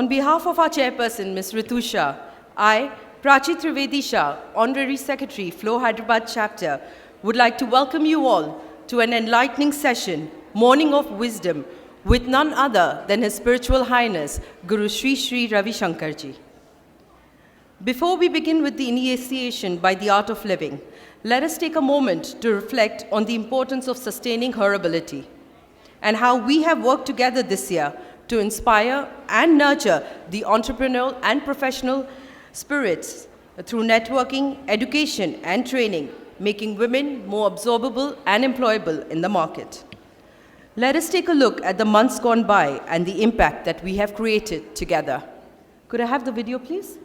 On behalf of our chairperson, Ms. Ritu Shah, I, Prachi Trivedi Shah, Honorary Secretary, Flow Hyderabad Chapter, would like to welcome you all to an enlightening session, Morning of Wisdom, with none other than His Spiritual Highness, Guru Sri Sri Ravi Shankar Ji. Before we begin with the initiation by the art of living, let us take a moment to reflect on the importance of sustaining her ability and how we have worked together this year to inspire and nurture the entrepreneurial and professional spirits through networking, education, and training, making women more absorbable and employable in the market. Let us take a look at the months gone by and the impact that we have created together. Could I have the video, please?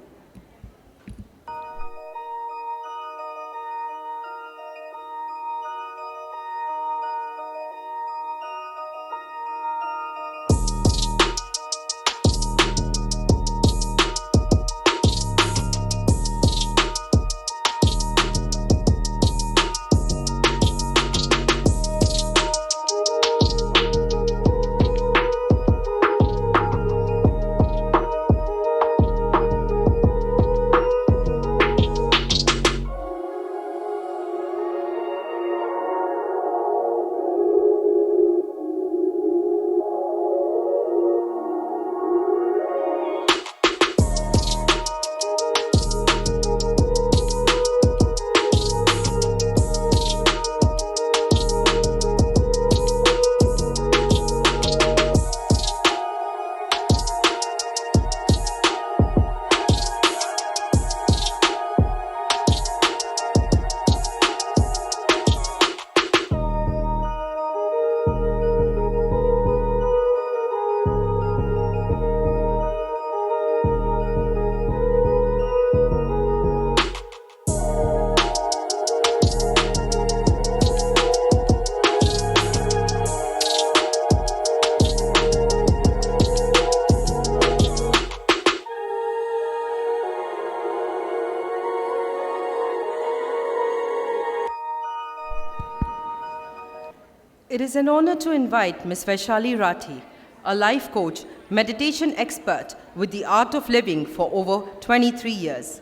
It is an honor to invite Ms. Vaishali Rathi, a life coach, meditation expert with the art of living for over 23 years.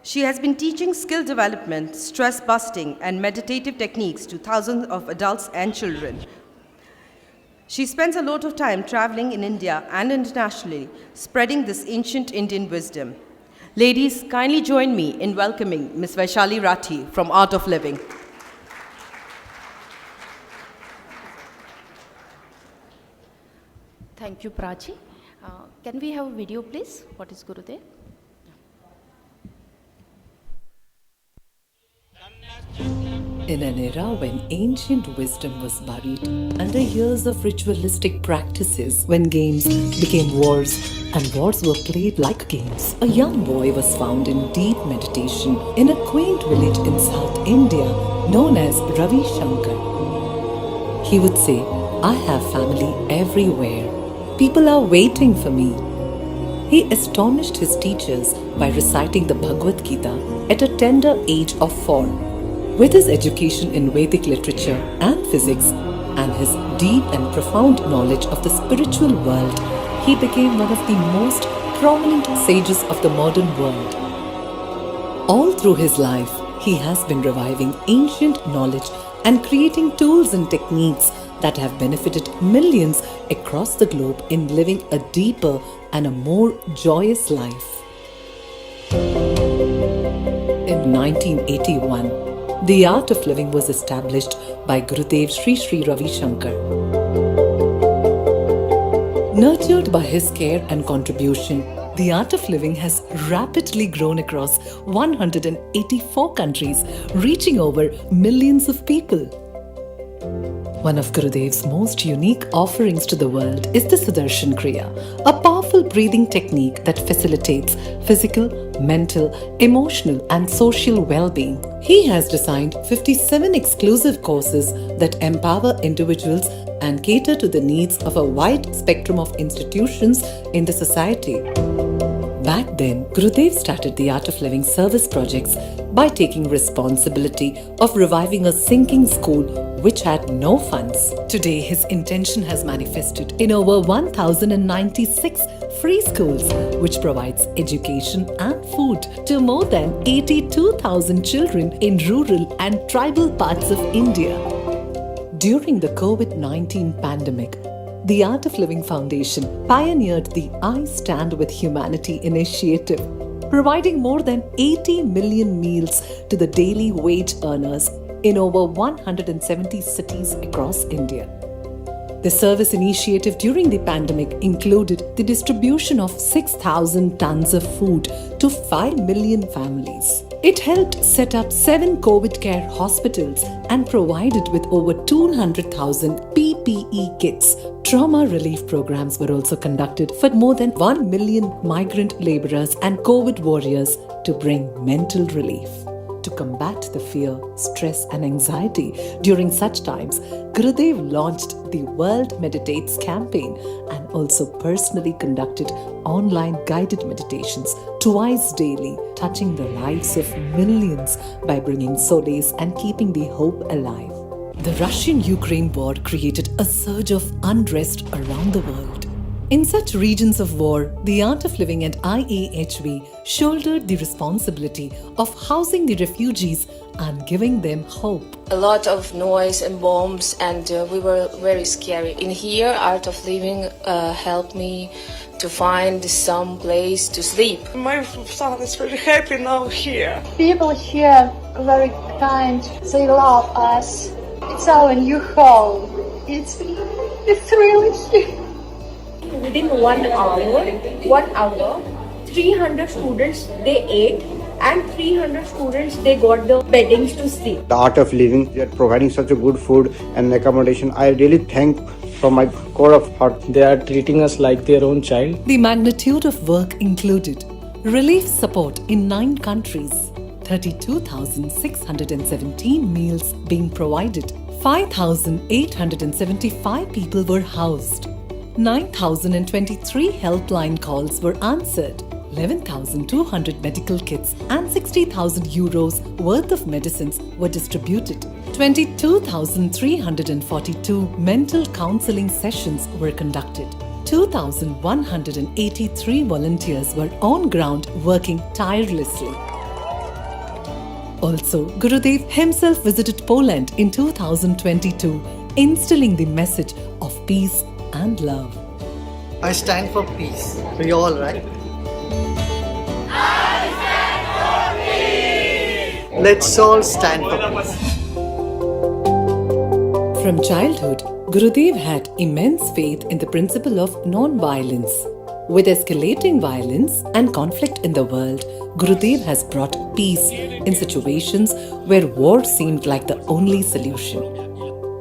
She has been teaching skill development, stress busting, and meditative techniques to thousands of adults and children. She spends a lot of time traveling in India and internationally, spreading this ancient Indian wisdom. Ladies, kindly join me in welcoming Ms. Vaishali Rathi from Art of Living. Thank you, Prachi. Can we have a video, please? What is Gurudev? In an era when ancient wisdom was buried under years of ritualistic practices, when games became wars and wars were played like games, a young boy was found in deep meditation in a quaint village in South India known as Ravi Shankar. He would say, "I have family everywhere. People are waiting for me." He astonished his teachers by reciting the Bhagavad Gita at a tender age of 4. With his education in Vedic literature and physics and his deep and profound knowledge of the spiritual world, he became one of the most prominent sages of the modern world. All through his life, he has been reviving ancient knowledge and creating tools and techniques that have benefited millions across the globe in living a deeper and a more joyous life. In 1981, the Art of Living was established by Gurudev Sri Sri Ravi Shankar. Nurtured by his care and contribution, the Art of Living has rapidly grown across 184 countries, reaching over millions of people. One of Gurudev's most unique offerings to the world is the Sudarshan Kriya, a powerful breathing technique that facilitates physical, mental, emotional, and social well-being. He has designed 57 exclusive courses that empower individuals and cater to the needs of a wide spectrum of institutions in the society. Back then, Gurudev started the Art of Living service projects by taking responsibility of reviving a sinking school which had no funds. Today, his intention has manifested in over 1,096 free schools, which provides education and food to more than 82,000 children in rural and tribal parts of India. During the COVID-19 pandemic, the Art of Living Foundation pioneered the I Stand With Humanity initiative, providing more than 80 million meals to the daily wage earners in over 170 cities across India. The service initiative during the pandemic included the distribution of 6,000 tons of food to 5 million families. It helped set up 7 COVID care hospitals and provided with over 200,000 PPE kits. Trauma relief programs were also conducted for more than 1 million migrant laborers and COVID warriors to bring mental relief. To combat the fear, stress and anxiety during such times, Gurudev launched the World Meditates campaign and also personally conducted online guided meditations twice daily, touching the lives of millions by bringing solace and keeping the hope alive. The Russian-Ukraine war created a surge of unrest around the world. In such regions of war, the Art of Living and IAHV shouldered the responsibility of housing the refugees and giving them hope. A lot of noise and bombs, and we were very scary. In here, Art of Living helped me to find some place to sleep. My son is very happy now here. People here are very kind. They love us. It's our new home. It's really. Within 1 hour, 300 students they ate and 300 students they got the beddings to sleep. The Art of Living, they are providing such a good food and accommodation. I really thank from my core of heart. They are treating us like their own child. The magnitude of work included relief support in 9 countries, 32,617 meals being provided, 5,875 people were housed, 9,023 helpline calls were answered, 11,200 medical kits and 60,000 euros worth of medicines were distributed. 22,342 mental counseling sessions were conducted. 2,183 volunteers were on ground working tirelessly. Also, Gurudev himself visited Poland in 2022, instilling the message of peace and love. I stand for peace. So you all right? I stand for peace! Let's all stand for peace. From childhood, Gurudev had immense faith in the principle of non-violence. With escalating violence and conflict in the world, Gurudev has brought peace in situations where war seemed like the only solution.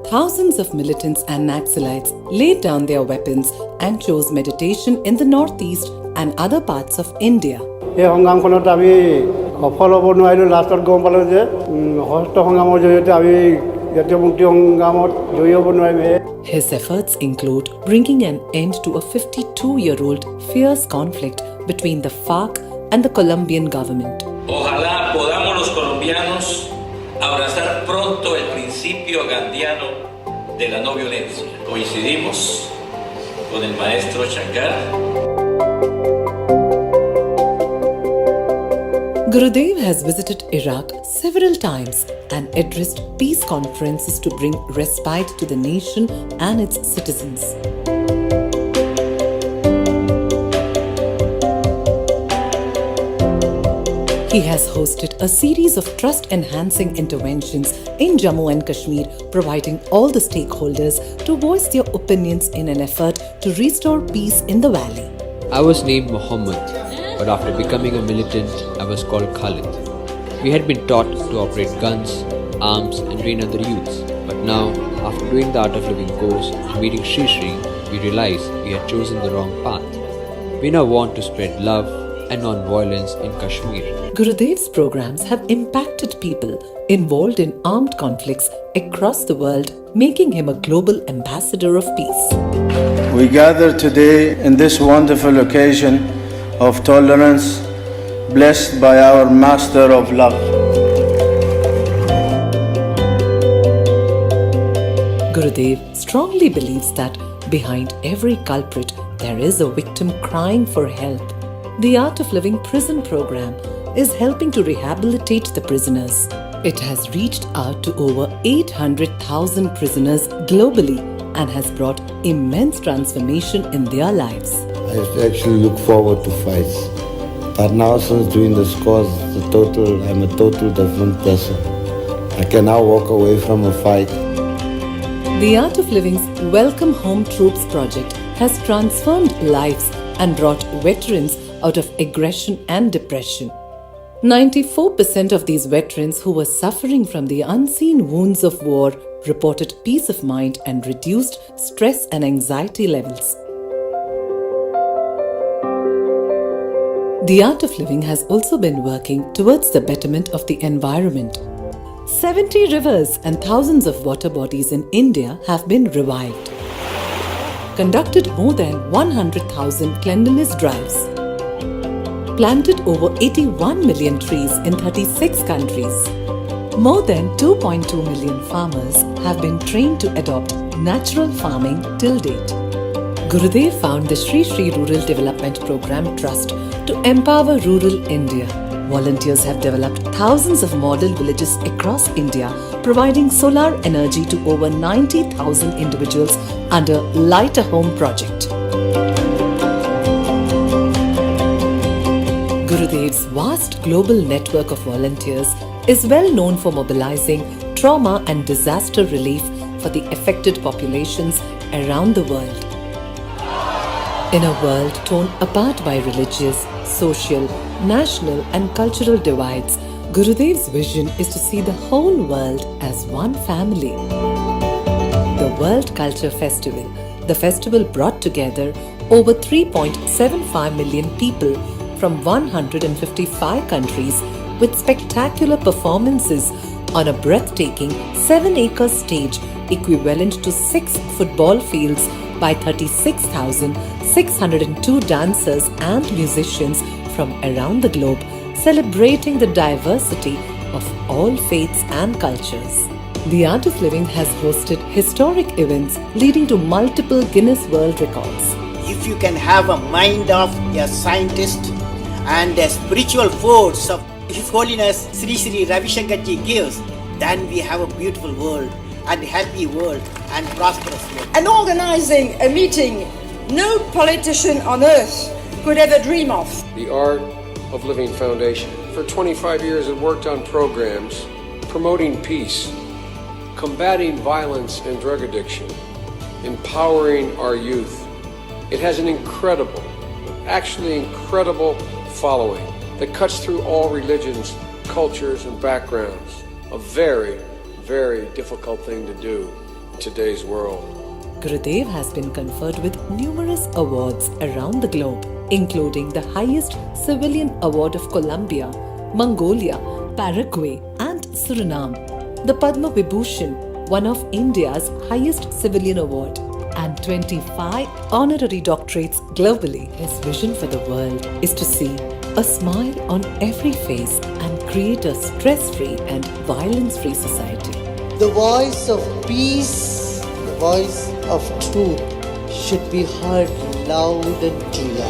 Thousands of militants and Naxalites laid down their weapons and chose meditation in the northeast and other parts of India. His efforts include bringing an end to a 52-year-old fierce conflict between the FARC and the Colombian government. Ojalá podamos los colombianos abrazar pronto el principio gandiano de la no violencia. Coincidimos con el maestro Shankar. Gurudev has visited Iraq several times and addressed peace conferences to bring respite to the nation and its citizens. He has hosted a series of trust-enhancing interventions in Jammu and Kashmir, providing all the stakeholders to voice their opinions in an effort to restore peace in the valley. I was named Muhammad, but after becoming a militant, I was called Khalid. We had been taught to operate guns, arms and train other youths. But now, after doing the Art of Living course and meeting Shri Shri, we realized we had chosen the wrong path. We now want to spread love and non-violence in Kashmir. Gurudev's programs have impacted people involved in armed conflicts across the world, making him a global ambassador of peace. We gather today in this wonderful occasion of tolerance, blessed by our Master of Love. Gurudev strongly believes that behind every culprit there is a victim crying for help. The Art of Living prison program is helping to rehabilitate the prisoners. It has reached out to over 800,000 prisoners globally and has brought immense transformation in their lives. I used to actually look forward to fights. But now since doing this course, I'm a total different person. I can now walk away from a fight. The Art of Living's Welcome Home Troops project has transformed lives and brought veterans out of aggression and depression. 94% of these veterans who were suffering from the unseen wounds of war reported peace of mind and reduced stress and anxiety levels. The Art of Living has also been working towards the betterment of the environment. 70 rivers and thousands of water bodies in India have been revived. Conducted more than 100,000 cleanliness drives. Planted over 81 million trees in 36 countries. More than 2.2 million farmers have been trained to adopt natural farming till date. Gurudev found the Shri Shri Rural Development Program Trust to empower rural India. Volunteers have developed thousands of model villages across India, providing solar energy to over 90,000 individuals under Light a Home project. Gurudev's vast global network of volunteers is well known for mobilizing trauma and disaster relief for the affected populations around the world. In a world torn apart by religious, social, national and cultural divides, Gurudev's vision is to see the whole world as one family. The World Culture Festival. The festival brought together over 3.75 million people from 155 countries with spectacular performances on a breathtaking 7-acre stage equivalent to 6 football fields by 36,602 dancers and musicians from around the globe, celebrating the diversity of all faiths and cultures. The Art of Living has hosted historic events leading to multiple Guinness World Records. If you can have a mind of a scientist and a spiritual force of His Holiness Sri Sri Ravi Shankar Ji gives, then we have a beautiful world and happy world and prosperous world. And organizing a meeting no politician on earth could ever dream of. The Art of Living Foundation. For 25 years it worked on programs promoting peace, combating violence and drug addiction, empowering our youth. It has an incredible following that cuts through all religions, cultures, and backgrounds. A very, very difficult thing to do in today's world. Gurudev has been conferred with numerous awards around the globe, including the highest civilian award of Colombia, Mongolia, Paraguay, and Suriname, the Padma Vibhushan, one of India's highest civilian award, and 25 honorary doctorates globally. His vision for the world is to see a smile on every face and create a stress-free and violence-free society. The voice of peace, the voice of truth should be heard loud and clear.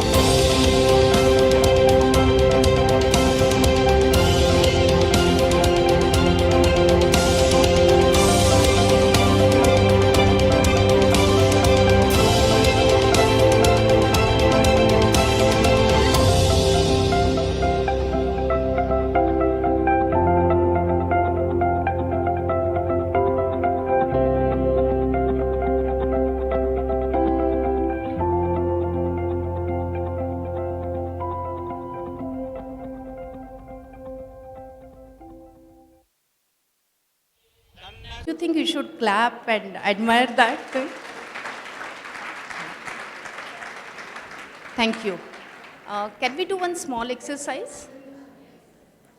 Do you think you should clap and admire that? Thank you. Can we do one small exercise?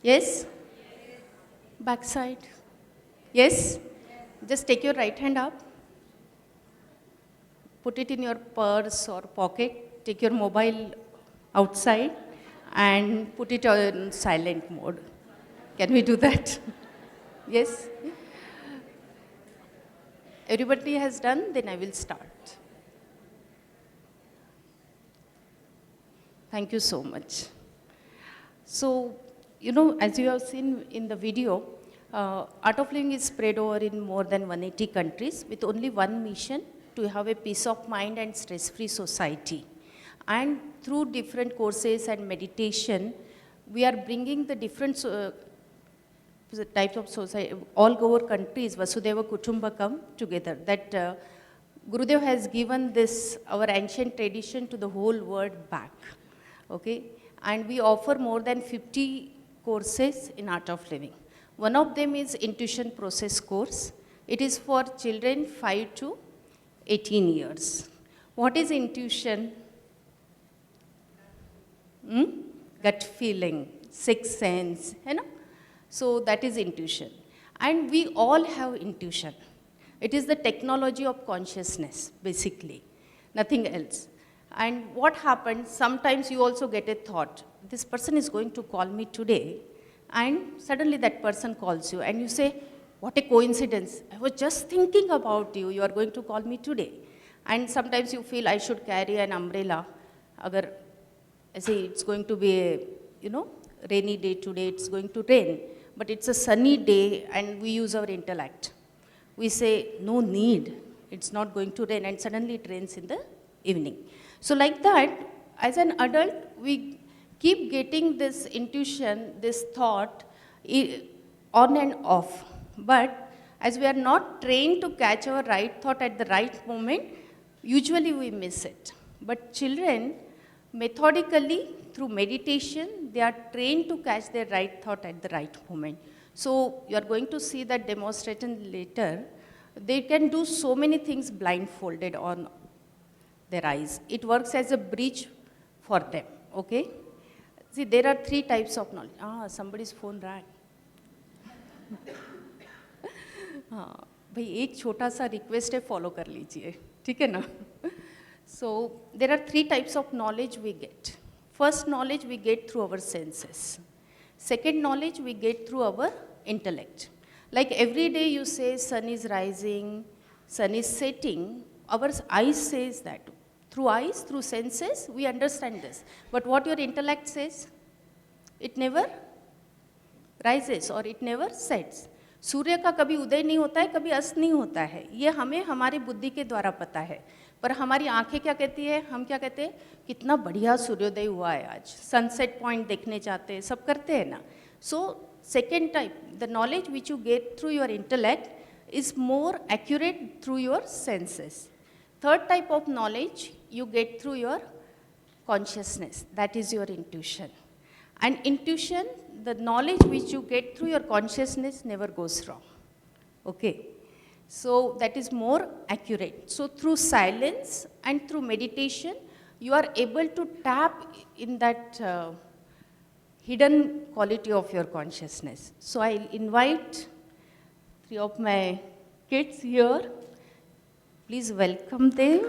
Yes? Backside? Yes? Just take your right hand up. Put it in your purse or pocket. Take your mobile outside and put it on silent mode. Can we do that? Yes? Everybody has done, then I will start. Thank you so much. So, you know, as you have seen in the video, Art of Living is spread over in more than 180 countries with only one mission: to have a peace of mind and stress-free society. And through different courses and meditation, we are bringing the different types of society, all over countries, Vasudeva Kutumbakam, together. That Gurudev has given this, our ancient tradition, to the whole world back. Okay? And we offer more than 50 courses in Art of Living. One of them is Intuition Process course. It is for children 5 to 18 years. What is intuition? Gut feeling, sixth sense, you know? So that is intuition. And we all have intuition. It is the technology of consciousness, basically, nothing else. And what happens, sometimes you also get a thought, this person is going to call me today, and suddenly that person calls you, and you say, what a coincidence, I was just thinking about you, you are going to call me today. And sometimes you feel, I should carry an umbrella, agar, I say it's going to be a, you know, rainy day today, it's going to rain, but it's a sunny day, and we use our intellect. We say, no need, it's not going to rain, and suddenly it rains in the evening. So like that, as an adult, we keep getting this intuition, this thought on and off. But as we are not trained to catch our right thought at the right moment, usually we miss it. But children, methodically, through meditation, they are trained to catch their right thought at the right moment. So you are going to see that demonstration later. They can do so many things blindfolded on their eyes. It works as a bridge for them, okay? See, there are 3 types of knowledge. Somebody's phone rang. भाई एक छोटा सा request है, follow कर लीजिए, ठीक है ना? So there are 3 types of knowledge we get. First knowledge we get through our senses. Second knowledge we get through our intellect. Like every day you say sun is rising, sun is setting, our eyes says that. Through eyes, through senses, we understand this. But what your intellect says, it never rises or it never sets. सूर्य का कभी उदय नहीं होता है, कभी अस्त नहीं होता है, ये हमें हमारी बुद्धि के द्वारा पता है. पर हमारी आंखें क्या कहती है, हम क्या कहते हैं, कितना बढ़िया सूर्योदय हुआ है आज, सनसेट पॉइंट देखने जाते हैं, सब करते हैं ना. So second type, the knowledge which you get through your intellect is more accurate through your senses. Third type of knowledge you get through your consciousness, that is your intuition. And intuition, the knowledge which you get through your consciousness never goes wrong. Okay? So that is more accurate. So through silence and through meditation, you are able to tap in that hidden quality of your consciousness. So I invite 3 of my kids here. Please welcome them.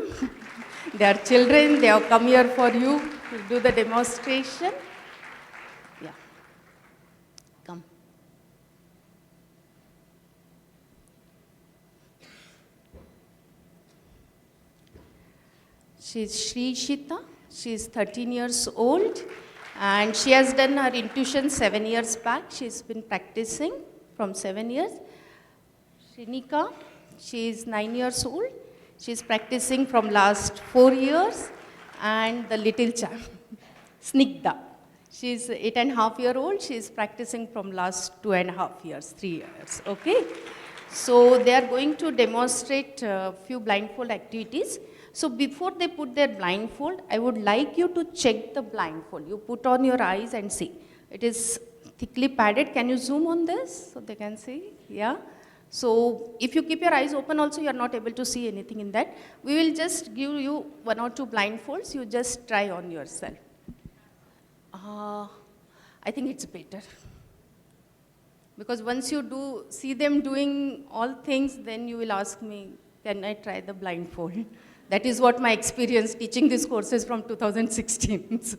They are children, they have come here for you to do the demonstration. Yeah. Come. She is Sri Shita. She is 13 years old and she has done her intuition 7 years back. She has been practicing from 7 years. Shrinika, she is 9 years old. She is practicing from last 4 years. And the little child, Snigdha, she is 8.5 years old. She is practicing from last 2.5 years, 3 years, okay? So they are going to demonstrate a few blindfold activities. So before they put their blindfold, I would like you to check the blindfold. You put on your eyes and see. It is thickly padded. Can you zoom on this so they can see? Yeah. So if you keep your eyes open also, you are not able to see anything in that. We will just give you 1 or 2 blindfolds. You just try on yourself. I think it's better. Because once you do see them doing all things, then you will ask me, can I try the blindfold? That is what my experience teaching these courses from 2016. So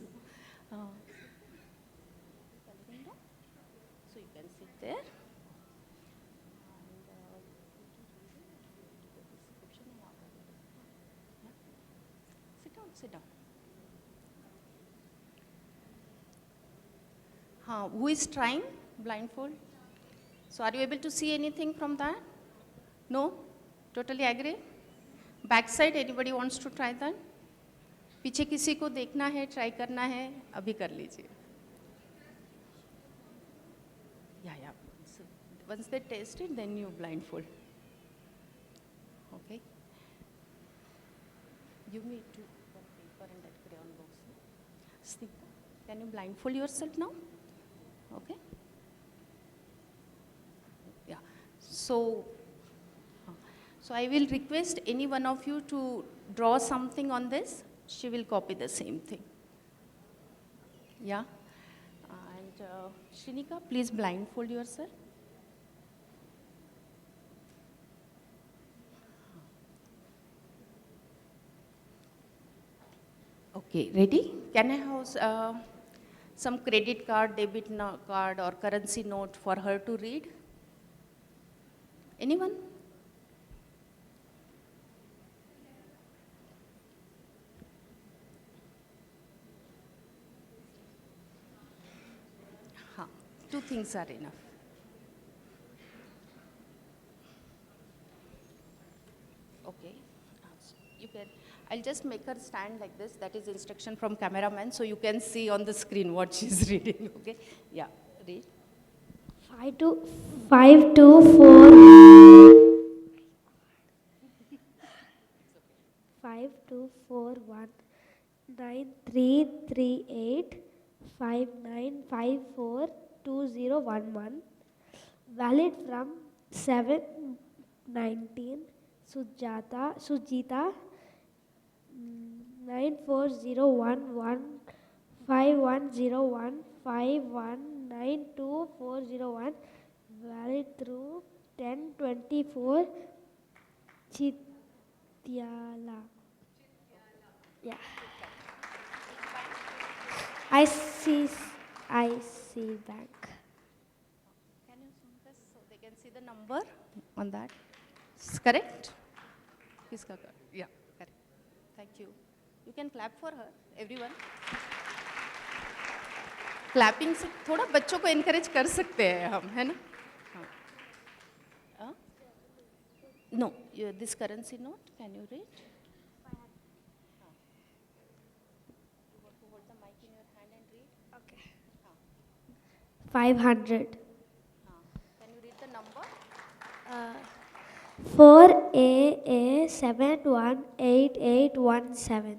you can sit there. Sit down. Who is trying blindfold? So are you able to see anything from that? No? Totally agree? Backside, anybody wants to try that? पीछे किसी को देखना है, try करना है, अभी कर लीजिए. Yeah. So once they taste it, then you blindfold. Okay. You need to one paper and that crayon box. Sneha, can you blindfold yourself now? Okay. Yeah. So I will request any one of you to draw something on this. She will copy the same thing. Yeah. And Shrinika, please blindfold yourself. Okay, ready? Can I have some credit card, debit card or currency note for her to read? Anyone? Two things are enough. Okay. You can. I'll just make her stand like this. That is instruction from cameraman, so you can see on the screen what she's reading. Okay. Yeah. Read. 52419234933859542011. Valid from 7/19. Sujita 94015101519241. Valid through 10/24. Chityala. Yeah. IC Bank. Can you zoom this so they can see the number on that? Is correct? Yeah, correct. Thank you. You can clap for her, everyone. Clapping से थोड़ा बच्चों को encourage कर सकते हैं हम, है ना? No, this currency note, can you read? You want to hold the mic in your hand and read? Okay. 500. Can you read the number? 4AA718817.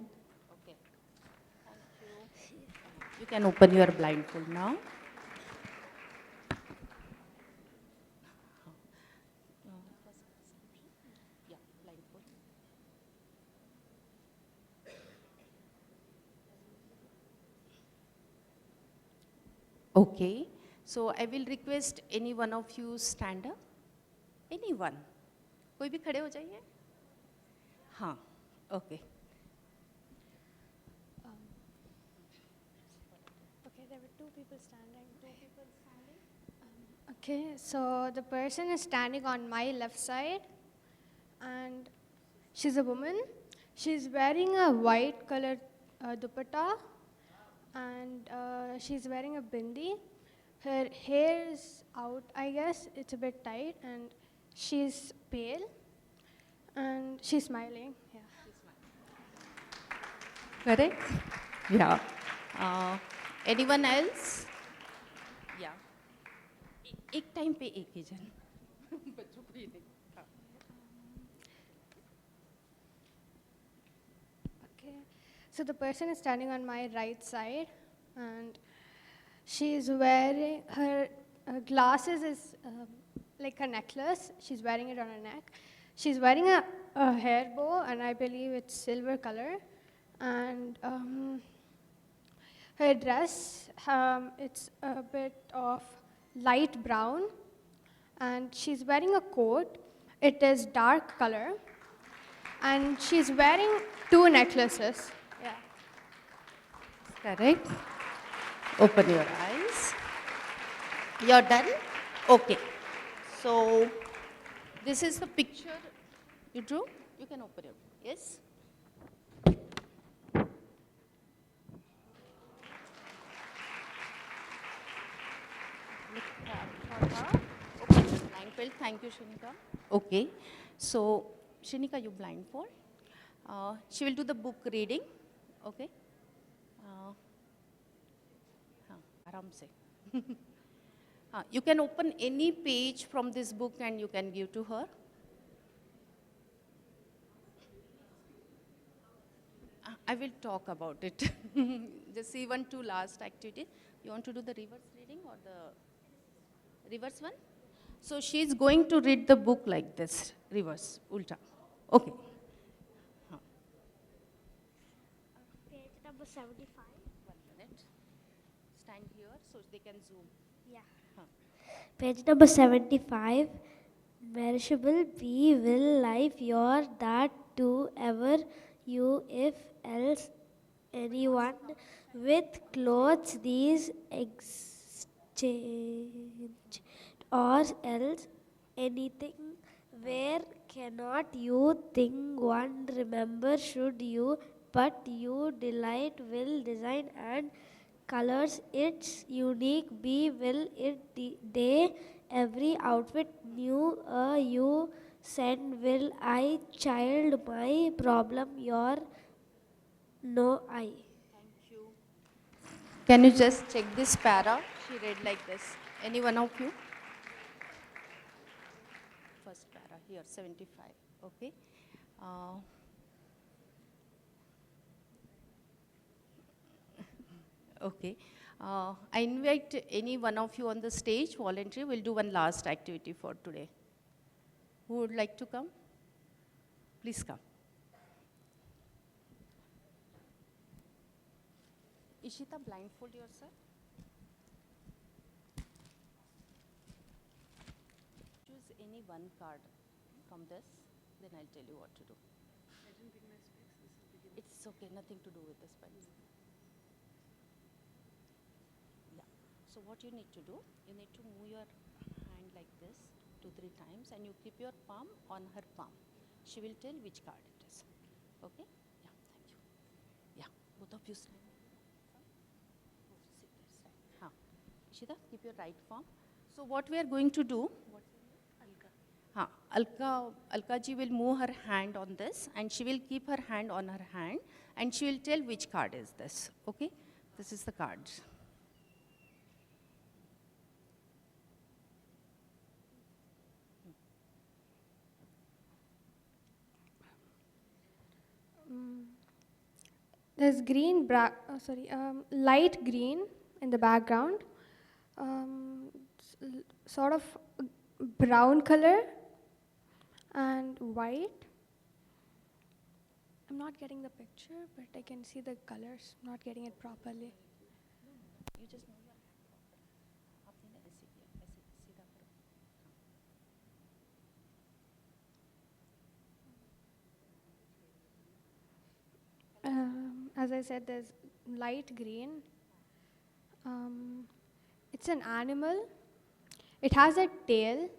Okay. Thank you. You can open your blindfold now. Yeah, blindfold. Okay. So I will request any one of you stand up. Anyone? कोई भी खड़े हो जाइए. हाँ. Okay. Okay, there were two people standing. Okay, so the person is standing on my left side, and she's a woman. She's wearing a white colored dupatta, and she's wearing a bindi. Her hair is out, I guess. It's a bit tight, and she's pale, and she's smiling. Yeah. Correct? Yeah. Anyone else? Yeah. एक time पे एक ही जन. बच्चों को ही नहीं. Okay. So the person is standing on my right side, and she's wearing her glasses is like a necklace. She's wearing it on her neck. She's wearing a hair bow, and I believe it's silver color. And her dress, it's a bit of light brown, and she's wearing a coat. It is dark color, and she's wearing two necklaces. Yeah. Correct. Open your eyes. You're done? Okay. So this is the picture you drew. You can open it. Yes? have for her. Okay, blindfold. Thank you, Shanika. Okay, so Shanika, you blindfold. She will do the book reading. Okay. Aram se. You can open any page from this book and you can give to her. I will talk about it. Just see 1, 2 last activity. You want to do the reverse reading or the reverse one? So she is going to read the book like this, reverse, ulta. Okay. Page number 75. 1 minute. Stand here so they can zoom. Yeah. Page number 75. Perishable be will life your that to ever you if else anyone with clothes these exchange or else anything where cannot you think one remember should you but you delight will design and colors its unique be will it day every outfit new you send will I child my problem your no I. Can you just check this para? She read like this. Any one of you? First para here, 75. Okay. Okay. I invite any one of you on the stage, voluntary. We'll do one last activity for today. Who would like to come? Please come. Ishita, blindfold yourself. Choose any one card from this, then I'll tell you what to do. I didn't bring my specs. It's okay, nothing to do with the specs. Yeah. So what you need to do, you need to move your hand like this 2-3 times and you keep your palm on her palm. She will tell which card it is. Okay? Yeah, thank you. Yeah, both of you stand. Ishita, keep your right palm. So what we are going to do, Alka ji will move her hand on this and she will keep her hand on her hand and she will tell which card is this. Okay? This is the card. There's green, light green in the background, sort of brown color and white. I'm not getting the picture, but I can see the colors, not getting it properly. You just move your hand proper. As I said, there's light green. It's an animal. It has a tail.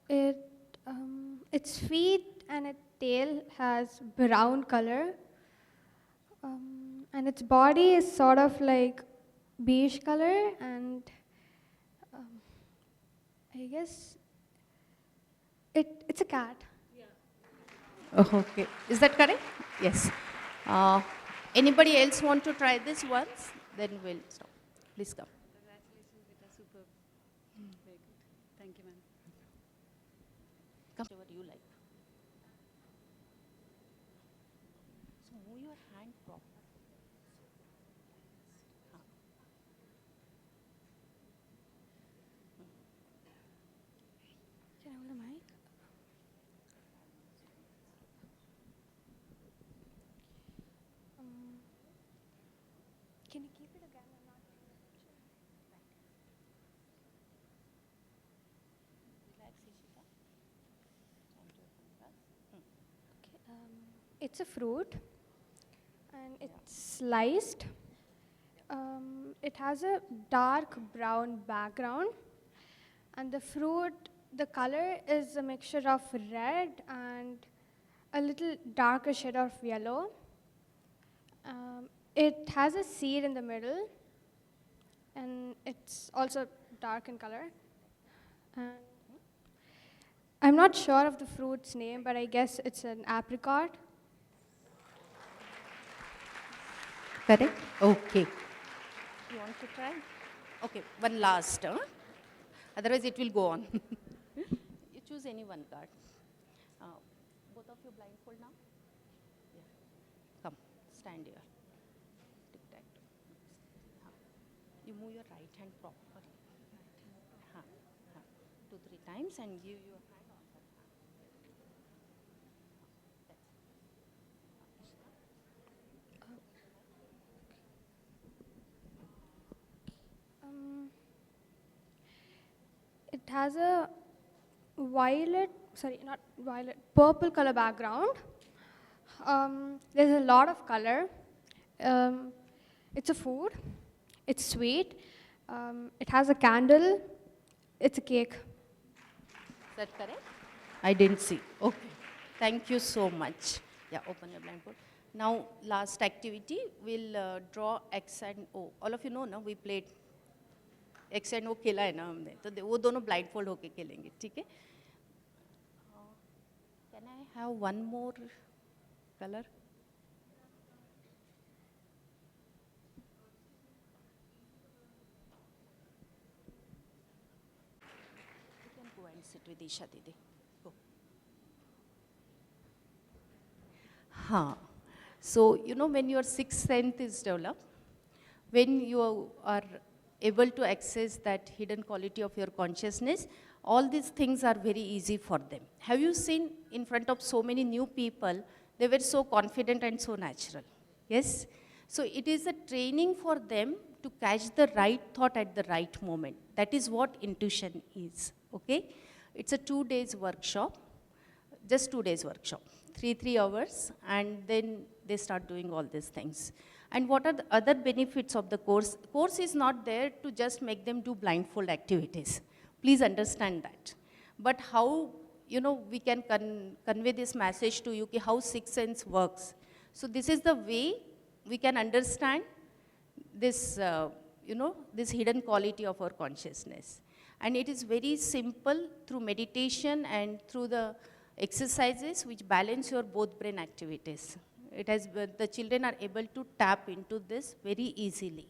Its feet and its tail has brown color. And its body is sort of like beige color, and I guess it's a cat. Oh, okay. Is that correct? Yes. Anybody else want to try this once? Then we'll stop. Please come. Congratulations, Vita. Superb. Very good. Thank you, ma'am. Come whatever you like. So move your hand proper. Can I hold the mic? Can you keep it again? I'm not getting the picture. Relax, Ishita. Okay, it's a fruit, and it's sliced. It has a dark brown background, and the fruit, the color is a mixture of red and a little darker shade of yellow. It has a seed in the middle, and it's also dark in color. And I'm not sure of the fruit's name, but I guess it's an apricot. Correct? Okay. You want to try? Okay, one last. Otherwise, it will go on. You choose any one card. Both of you blindfold now? Yeah. Come, stand here. Tic-tac-toe. You move your right hand properly. Right hand. 2-3 times and give your hand on that hand. It has a purple color background. There's a lot of color. It's a food. It's sweet. It has a candle. It's a cake. Is that correct? I didn't see. Okay. Thank you so much. Yeah, open your blindfold. Now, last activity, we'll draw X and O. All of you know, ना, we played X and O खेला है ना हमने, तो वो दोनों blindfold होके खेलेंगे, ठीक है? Can I have one more color? You can go and sit with Isha Didi. Go. So, you know, when your sixth sense is developed, when you are able to access that hidden quality of your consciousness, all these things are very easy for them. Have you seen in front of so many new people, they were so confident and so natural? Yes? So it is a training for them to catch the right thought at the right moment. That is what intuition is, okay? It's a 2 days workshop, just 2 days workshop, 3 hours, and then they start doing all these things. And what are the other benefits of the course? Course is not there to just make them do blindfold activities. Please understand that. But how, you know, we can convey this message to you, how sixth sense works. So this is the way we can understand this, you know, this hidden quality of our consciousness. And it is very simple through meditation and through the exercises which balance your both brain activities. It has, the children are able to tap into this very easily.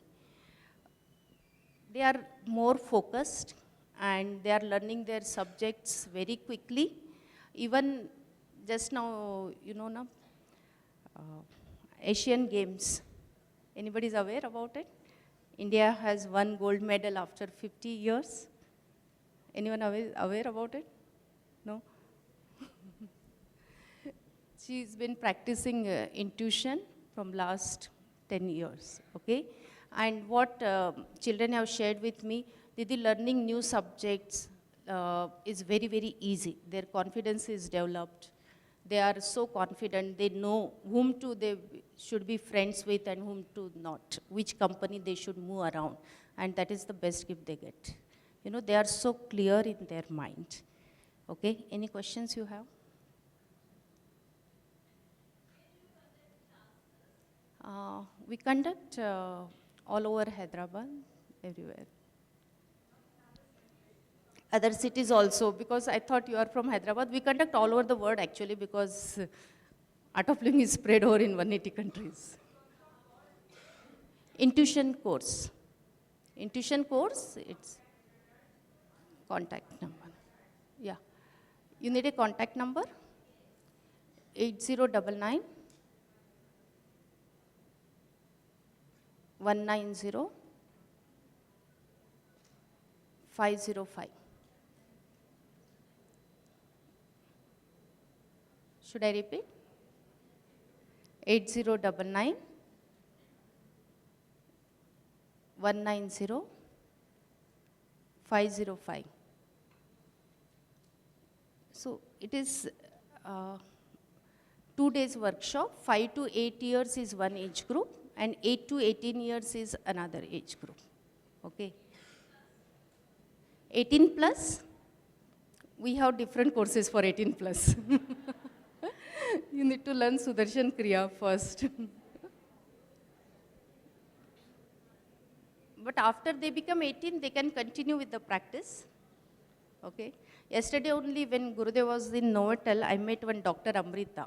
They are more focused and they are learning their subjects very quickly. Even just now, you know, Asian Games, anybody is aware about it? India has won gold medal after 50 years. Anyone aware about it? No? She's been practicing intuition from last 10 years, okay? And what children have shared with me, Didi, learning new subjects is very, very easy. Their confidence is developed. They are so confident, they know whom to they should be friends with and whom to not, which company they should move around. And that is the best gift they get. You know, they are so clear in their mind. Okay, any questions you have? We conduct all over Hyderabad, everywhere. Other cities also, because I thought you are from Hyderabad. We conduct all over the world actually, because Art of Living is spread over in 180 countries. Intuition course. Intuition course, it's contact number. Yeah. You need a contact number? 8099 190 505. Should I repeat? 8099 190 505. So it is 2 days workshop. 5 to 8 years is one age group, and 8 to 18 years is another age group. Okay. 18 plus, we have different courses for 18 plus. You need to learn Sudarshan Kriya first. But But after they become 18, they can continue with the practice. Okay. Yesterday only when Gurudev was in Novotel, I met one Dr. Amrita.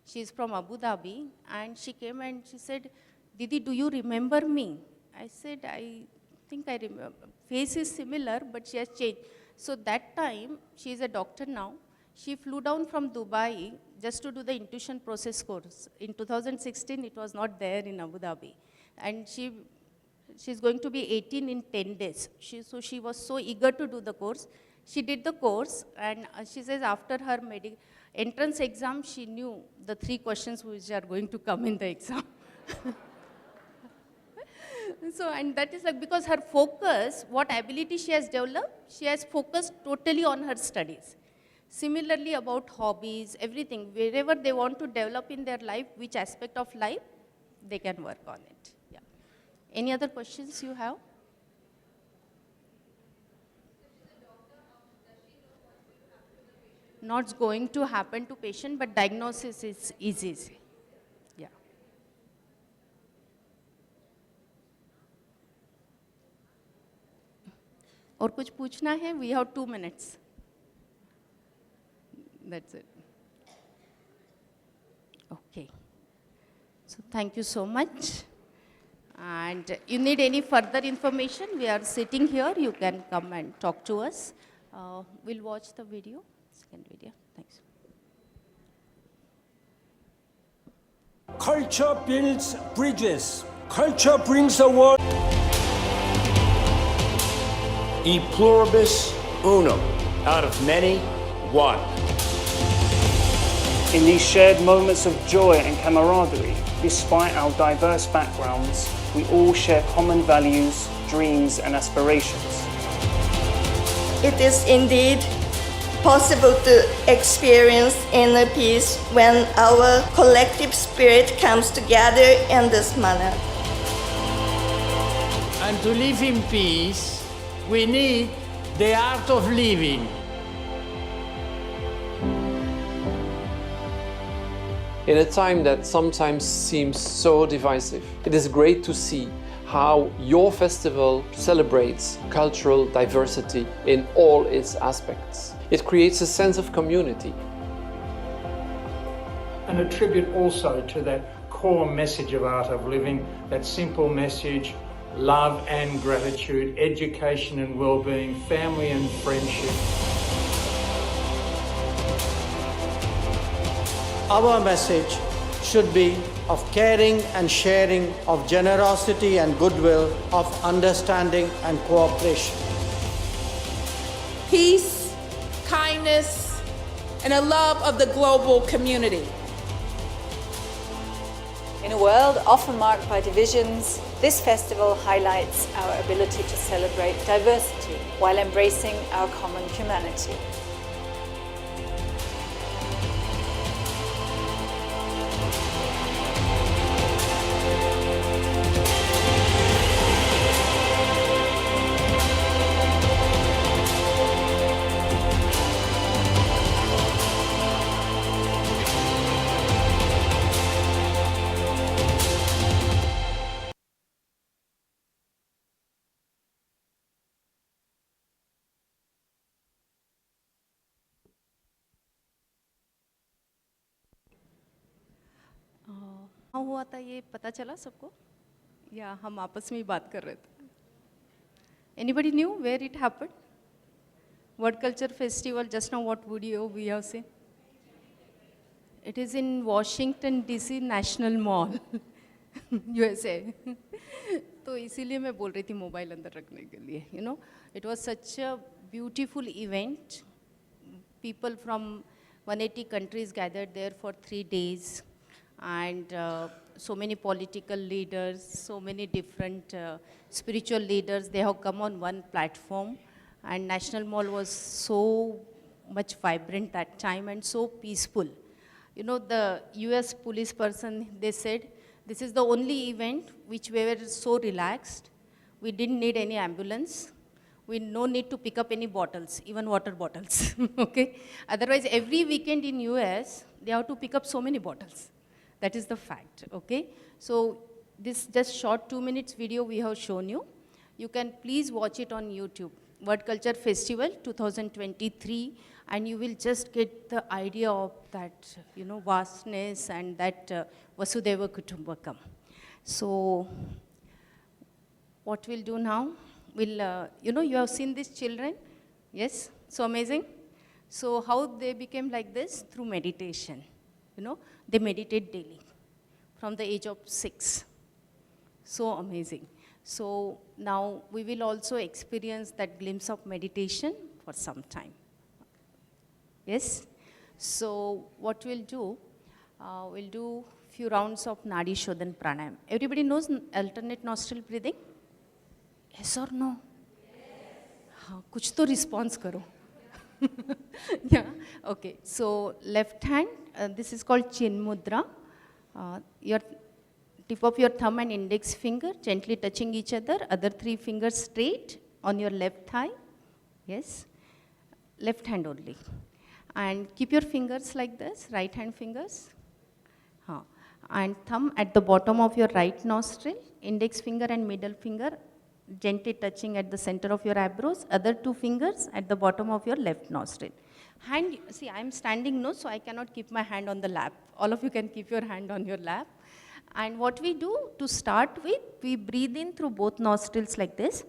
She is from Abu Dhabi, and she came and she said, Didi, do you remember me? I said, I think I remember. Face is similar, but she has changed. So that time, she is a doctor now. She flew down from Dubai just to do the intuition process course. In 2016, it was not there in Abu Dhabi. And she's going to be 18 in 10 days. So she was so eager to do the course. She did the course, and she says after her entrance exam, she knew the 3 questions which are going to come in the exam. So, and that is like, because her focus, what ability she has developed, she has focused totally on her studies. Similarly, about hobbies, everything, wherever they want to develop in their life, which aspect of life, they can work on it. Yeah. Any other questions you have? Not going to happen to patient, but diagnosis is easy. Yeah. और कुछ पूछना है? We have 2 minutes. That's it. Okay. So thank you so much. And you need any further information, we are sitting here. You can come and talk to us. We'll watch the video. Second video. Thanks. Culture builds bridges. Culture brings the world. E pluribus unum. Out of many, one. In these shared moments of joy and camaraderie, despite our diverse backgrounds, we all share common values, dreams, and aspirations. It is indeed possible to experience inner peace when our collective spirit comes together in this manner. And to live in peace, we need the art of living. In a time that sometimes seems so divisive, it is great to see how your festival celebrates cultural diversity in all its aspects. It creates a sense of community. And a tribute also to that core message of Art of Living, that simple message, love and gratitude, education and well-being, family and friendship. Our message should be of caring and sharing, of generosity and goodwill, of understanding and cooperation. Peace, kindness, and a love of the global community. In a world often marked by divisions, this festival highlights our ability to celebrate diversity while embracing our common humanity. हाँ हुआ था ये पता चला सबको या हम आपस में ही बात कर रहे थे? Anybody knew where it happened? World Culture Festival, just now what video we have seen? It is in Washington DC National Mall, USA. तो इसीलिए मैं बोल रही थी मोबाइल अंदर रखने के लिए. You know, it was such a beautiful event. People from 180 countries gathered there for 3 days. And so many political leaders, so many different spiritual leaders, they have come on one platform. And National Mall was so much vibrant that time and so peaceful. You know, the US police person, they said, this is the only event which we were so relaxed. We didn't need any ambulance. We no need to pick up any bottles, even water bottles, okay? Otherwise, every weekend in US, they have to pick up so many bottles. That is the fact, okay? So this just short 2 minutes video we have shown you. You can please watch it on YouTube, Word Culture Festival 2023, and you will just get the idea of that, vastness and that Vasudeva Kutumbakam. So, what we'll do now, we'll, you have seen these children, yes? So amazing. So how they became like this? Through meditation. They meditate daily from the age of 6. So amazing. So now we will also experience that glimpse of meditation for some time. Yes? So what we'll do few rounds of Nadi Shodhan Pranayam. Everybody knows alternate nostril breathing? Yes or no? हाँ, कुछ तो response करो. Yeah, okay. So left hand, this is called Chin Mudra. Your tip of your thumb and index finger gently touching each other, other 3 fingers straight on your left thigh. Yes, left hand only. And keep your fingers like this, right hand fingers. And thumb at the bottom of your right nostril, index finger and middle finger gently touching at the center of your eyebrows, other 2 fingers at the bottom of your left nostril. Hand, see, I'm standing, no, so I cannot keep my hand on the lap. All of you can keep your hand on your lap. And what we do to start with, we breathe in through both nostrils like this.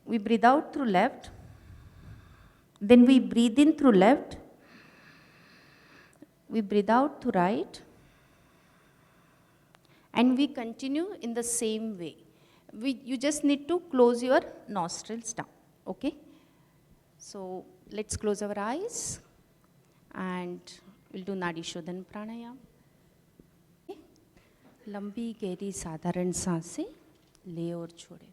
We breathe out through left. Then we breathe in through left. We breathe out through right. And we continue in the same way. You just need to close your nostrils down, okay? So let's close our eyes and we'll do Nadi Shodhan Pranayam. Okay? लंबी गहरी साधारण सांसें ले और छोड़े.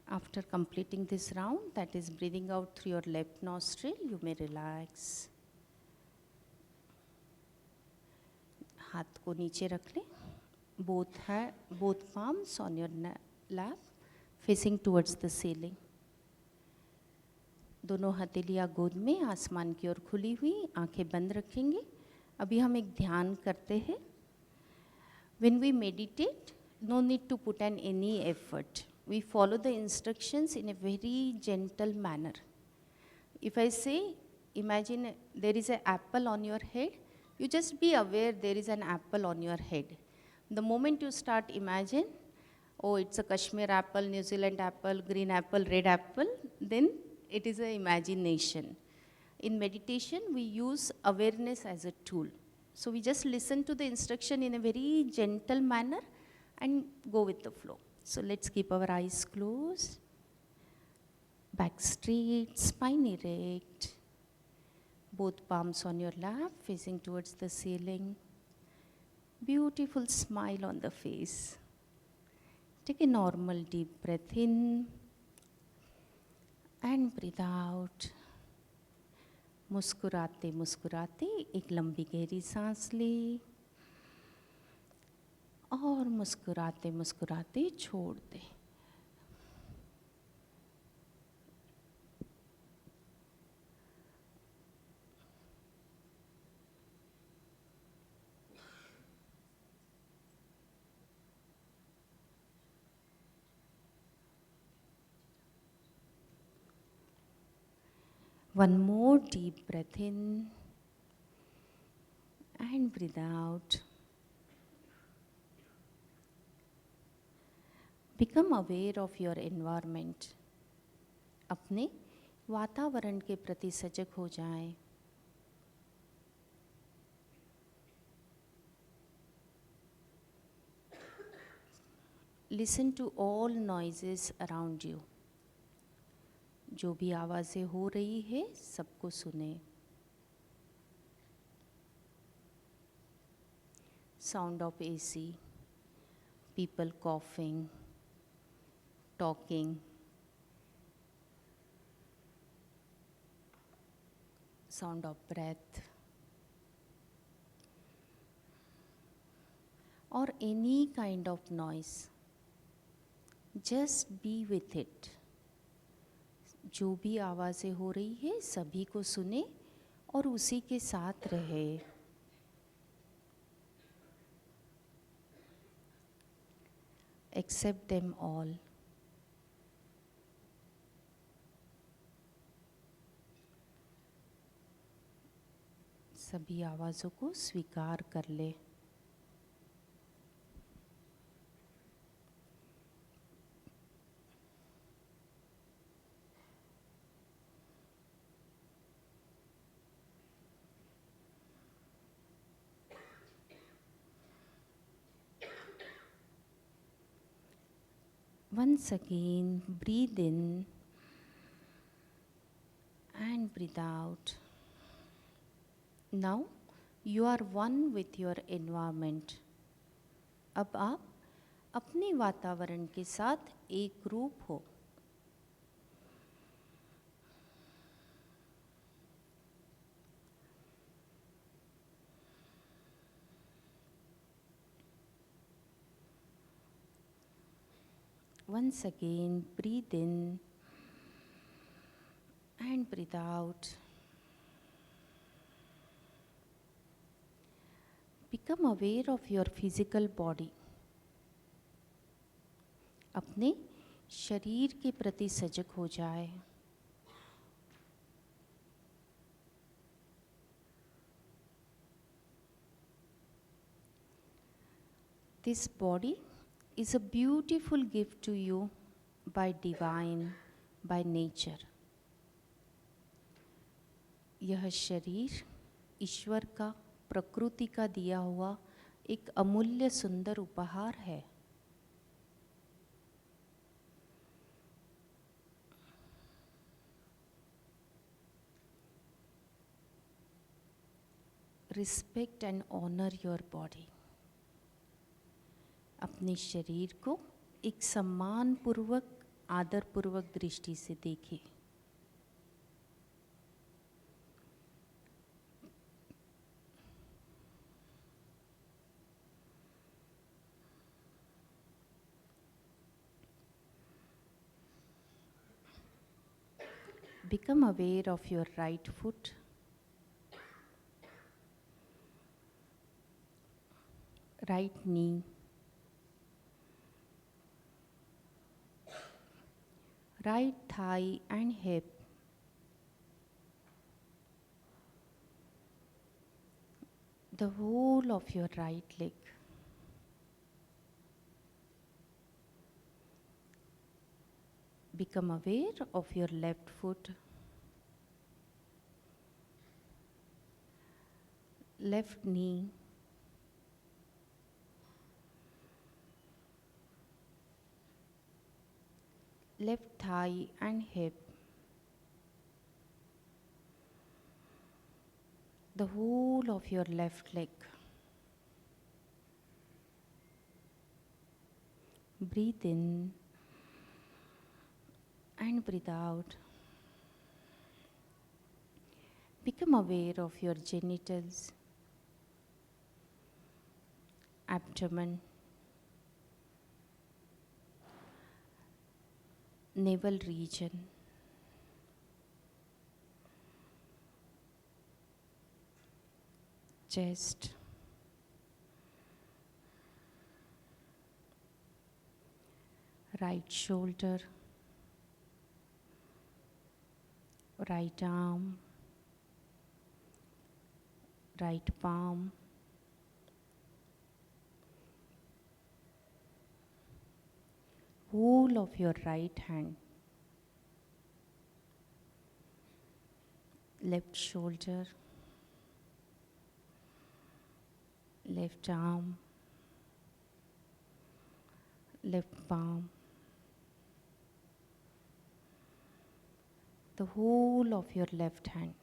After completing this round, that is breathing out through your left nostril, you may relax. हाथ को नीचे रख लें. Both palms on your lap, facing towards the ceiling. दोनों हथेलियाँ गोद में आसमान की ओर खुली हुई, आंखें बंद रखेंगे. अभी हम एक ध्यान करते हैं. When we meditate, no need to put in any effort. We follow the instructions in a very gentle manner. If I say, imagine there is an apple on your head, you just be aware there is an apple on your head. The moment you start imagine, oh, it's a Kashmir apple, New Zealand apple, green apple, red apple, then it is an imagination. In meditation, we use awareness as a tool. So we just listen to the instruction in a very gentle manner and go with the flow. So let's keep our eyes closed, back straight, spine erect, both palms on your lap, facing towards the ceiling. Beautiful smile on the face. Take a normal deep breath in and breathe out. मुस्कुराते मुस्कुराते एक लंबी गहरी सांस ले और मुस्कुराते मुस्कुराते छोड़ दे. One more deep breath in and breathe out. Become aware of your environment. अपने वातावरण के प्रति सजग हो जाएं. Listen to all noises around you. जो भी आवाज़ें हो रही है, सबको सुने. Sound of AC, people coughing, talking, sound of breath, or any kind of noise. Just be with it. जो भी आवाज़ें हो रही है सभी को सुने और उसी के साथ रहे। Accept them all. सभी आवाज़ों को स्वीकार कर ले। Once again, breathe in and breathe out. Now, you are one with your environment. अब आप अपने वातावरण के साथ एक रूप हो। Once again, breathe in and breathe out. Become aware of your physical body. अपने शरीर के प्रति सजग हो जाए। This body is a beautiful gift to you by divine, by nature. यह शरीर ईश्वर का, प्रकृति का दिया हुआ एक अमूल्य सुंदर उपहार है। Respect and honor your body. अपने शरीर को एक सम्मान पूर्वक, आदर पूर्वक दृष्टि से देखें। Become aware of your right foot, right knee, right thigh and hip, the whole of your right leg. Become aware of your left foot, left knee, left thigh and hip, the whole of your left leg. Breathe in and breathe out. Become aware of your genitals, abdomen, navel region, chest, right shoulder, right arm, right palm, whole of your right hand, left shoulder, left arm, left palm, the whole of your left hand.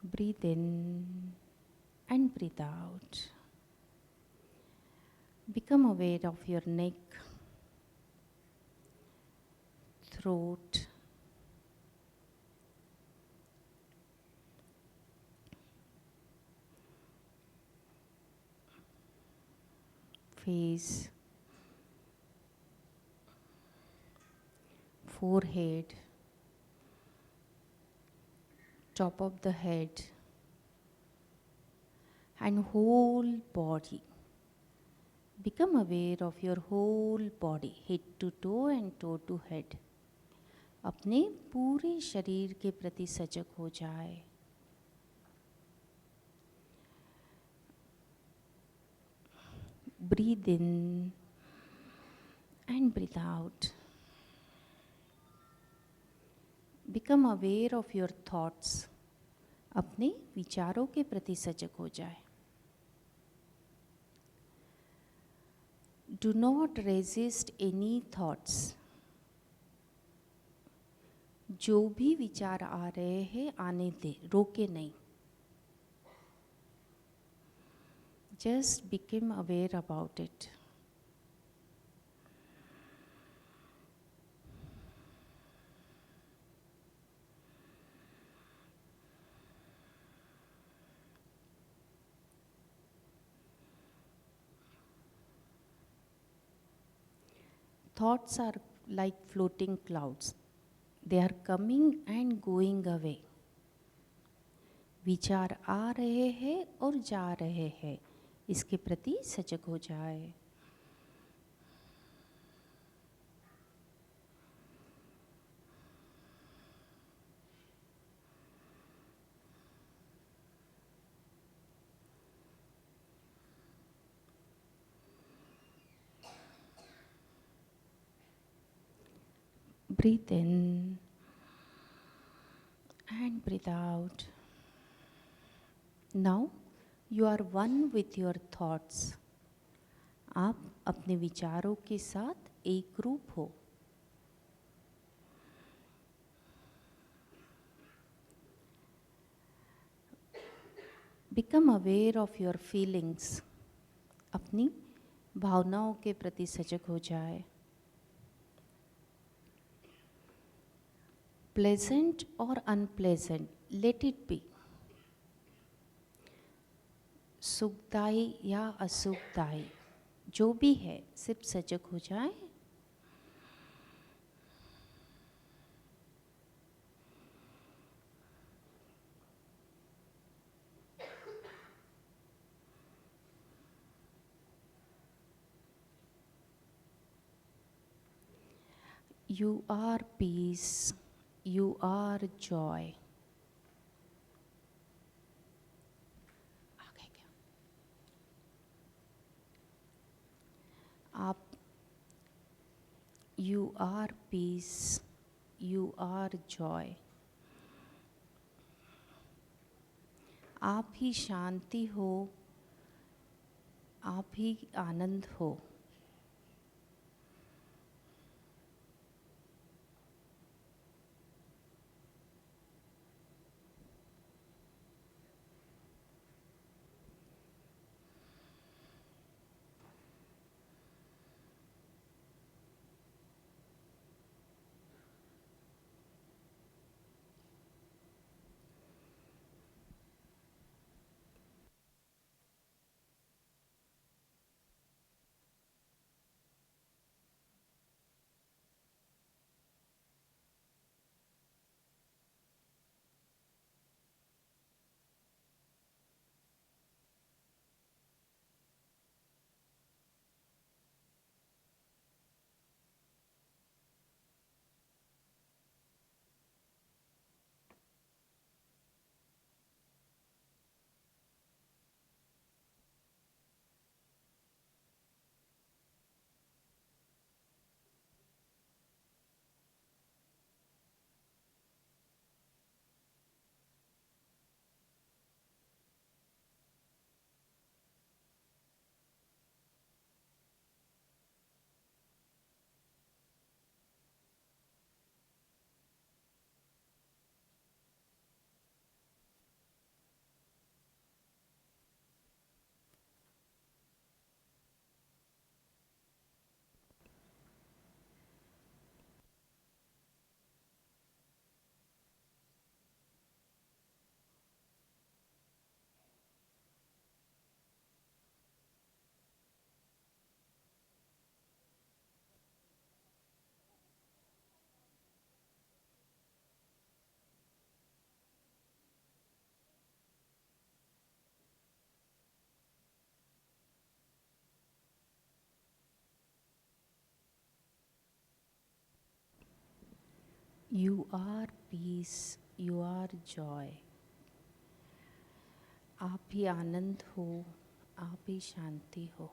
Breathe in and breathe out. Become aware of your neck, throat, face, forehead, top of the head, and whole body. Become aware of your whole body, head to toe and toe to head. अपने पूरे शरीर के प्रति सजग हो जाए. Breathe in and breathe out. Become aware of your thoughts. अपने विचारों के प्रति सजग हो जाए. Do not resist any thoughts. जो भी विचार आ रहे हैं आने दे, रोके नहीं. Just become aware about it. Thoughts are like floating clouds. They are coming and going away. विचार आ रहे हैं और जा रहे हैं. इसके प्रति सजग हो जाए. Breathe in and breathe out. Now you are one with your thoughts. आप अपने विचारों के साथ एक रूप हो. Become aware of your feelings. अपनी भावनाओं के प्रति सजग हो जाए. Pleasant or unpleasant, let it be. सुखदायी या असुखदायी, जो भी है सिर्फ सजग हो जाए. You are peace. You are joy. आप You are peace. You are joy. आप ही शांति हो. आप ही आनंद हो. You are peace, you are joy. आप ही आनंद हो, आप ही शांति हो.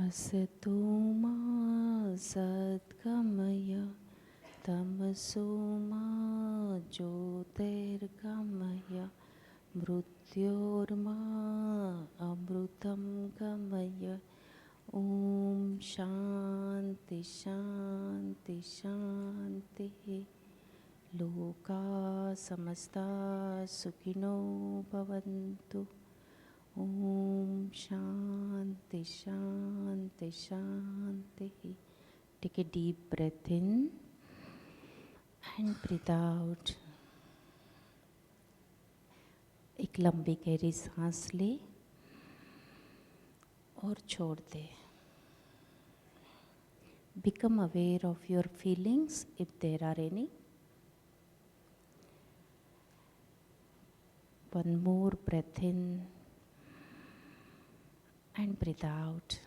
असतो मा सद्गमय तमसो मा ज्योतिर्गमय मृत्योर्मा अमृतं गमय. ओम शांति शांति शांतिः. लोका समस्ता सुखिनो भवन्तु. Om Shanti Shanti Shanti. Take a deep breath in and breathe out. एक लंबी गहरी सांस ले और छोड़ दे. Become aware of your feelings if there are any. One more breath in and breathe out.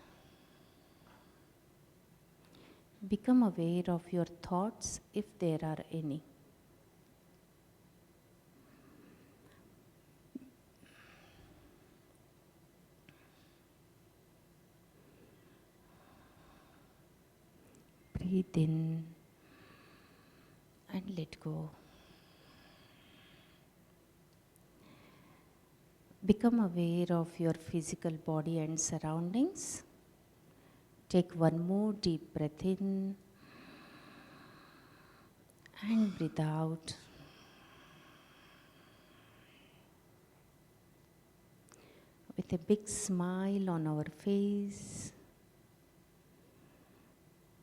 Become aware of your thoughts if there are any. Breathe in and let go. Become aware of your physical body and surroundings. Take one more deep breath in and breathe out. With a big smile on our face,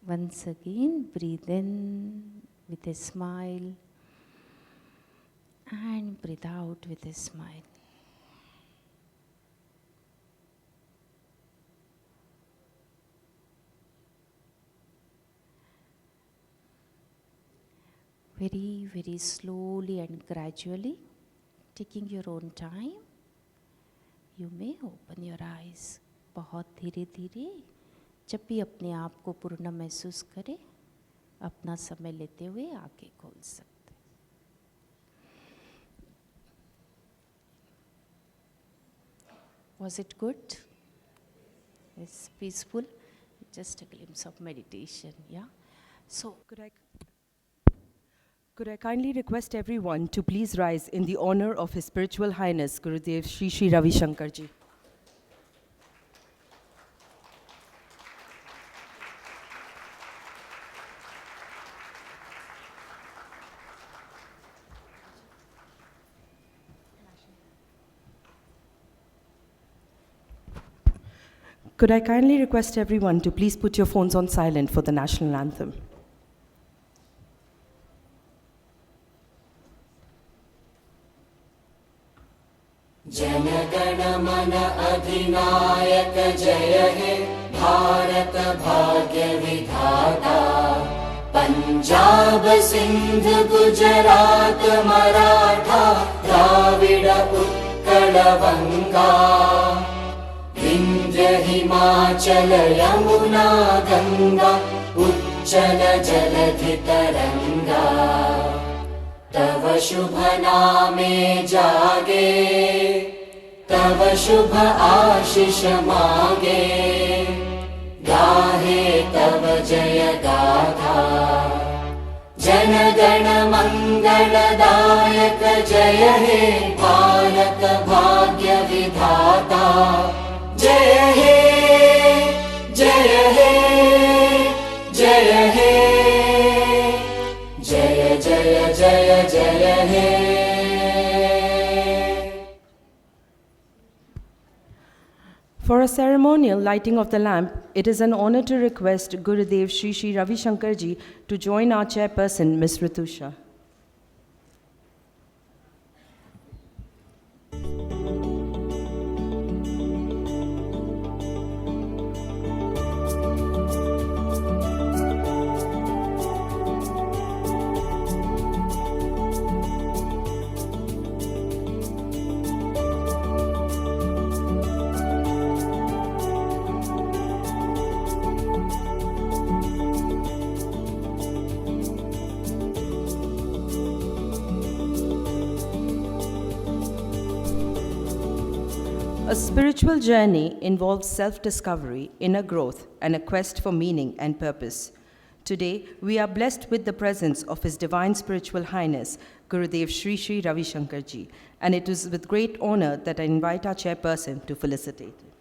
once again breathe in with a smile and breathe out with a smile. Very, very slowly and gradually, taking your own time, you may open your eyes. बहुत धीरे धीरे, जब भी अपने आप को पूर्ण महसूस करें, अपना समय लेते हुए आंखें खोल सकते. Was it good? It's peaceful. Just a glimpse of meditation, yeah. So Could I kindly request everyone to please rise in the honor of His Spiritual Highness Gurudev Shri Shri Ravi Shankar Ji. Could I kindly request everyone to please put your phones on silent for the national anthem? जनगण मन अधिनायक जय हे भारत भाग्य विधाता पंजाब सिंध गुजरात मराठा द्राविड उत्कल गंगा विंध्य हिमाचल यमुना गंगा उच्चल जलधि तरंगा तव शुभ नामे जागे तव शुभ आशीष मागे गाहे तव जय गाथा जन गण मंगलदायक जय हे भारत भाग्य विधाता जय हे जय हे जय हे जय जय जय जय हे For a ceremonial lighting of the lamp, it is an honor to request Gurudev Shri Shri Ravi Shankar Ji to join our chairperson, Ms. Ritusha. A spiritual journey involves self-discovery, inner growth, and a quest for meaning and purpose. Today, we are blessed with the presence of His Divine Spiritual Highness, Gurudev Shri Shri Ravi Shankar Ji, and it is with great honor that I invite our chairperson to felicitate him.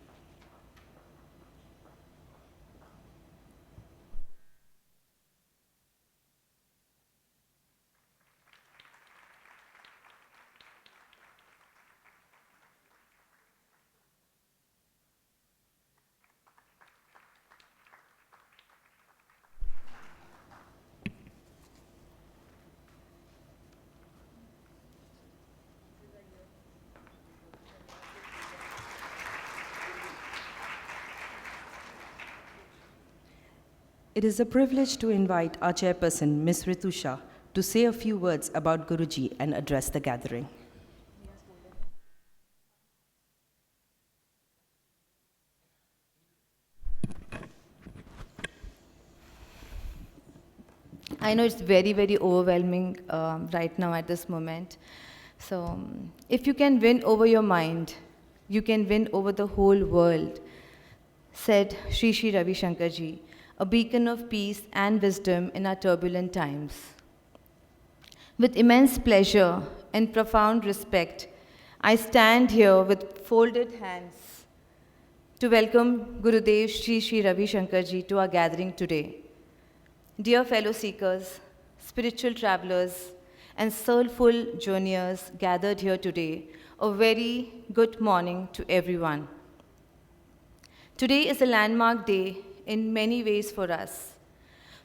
It is a privilege to invite our chairperson, Ms. Ritusha, to say a few words about Guruji and address the gathering. I know it's very, very overwhelming right now at this moment. So, if you can win over your mind, you can win over the whole world, said Shri Shri Ravi Shankar Ji, a beacon of peace and wisdom in our turbulent times. With immense pleasure and profound respect, I stand here with folded hands to welcome Gurudev Shri Shri Ravi Shankar Ji to our gathering today. Dear fellow seekers, spiritual travelers, and soulful journeyers gathered here today, a very good morning to everyone. Today is a landmark day in many ways for us.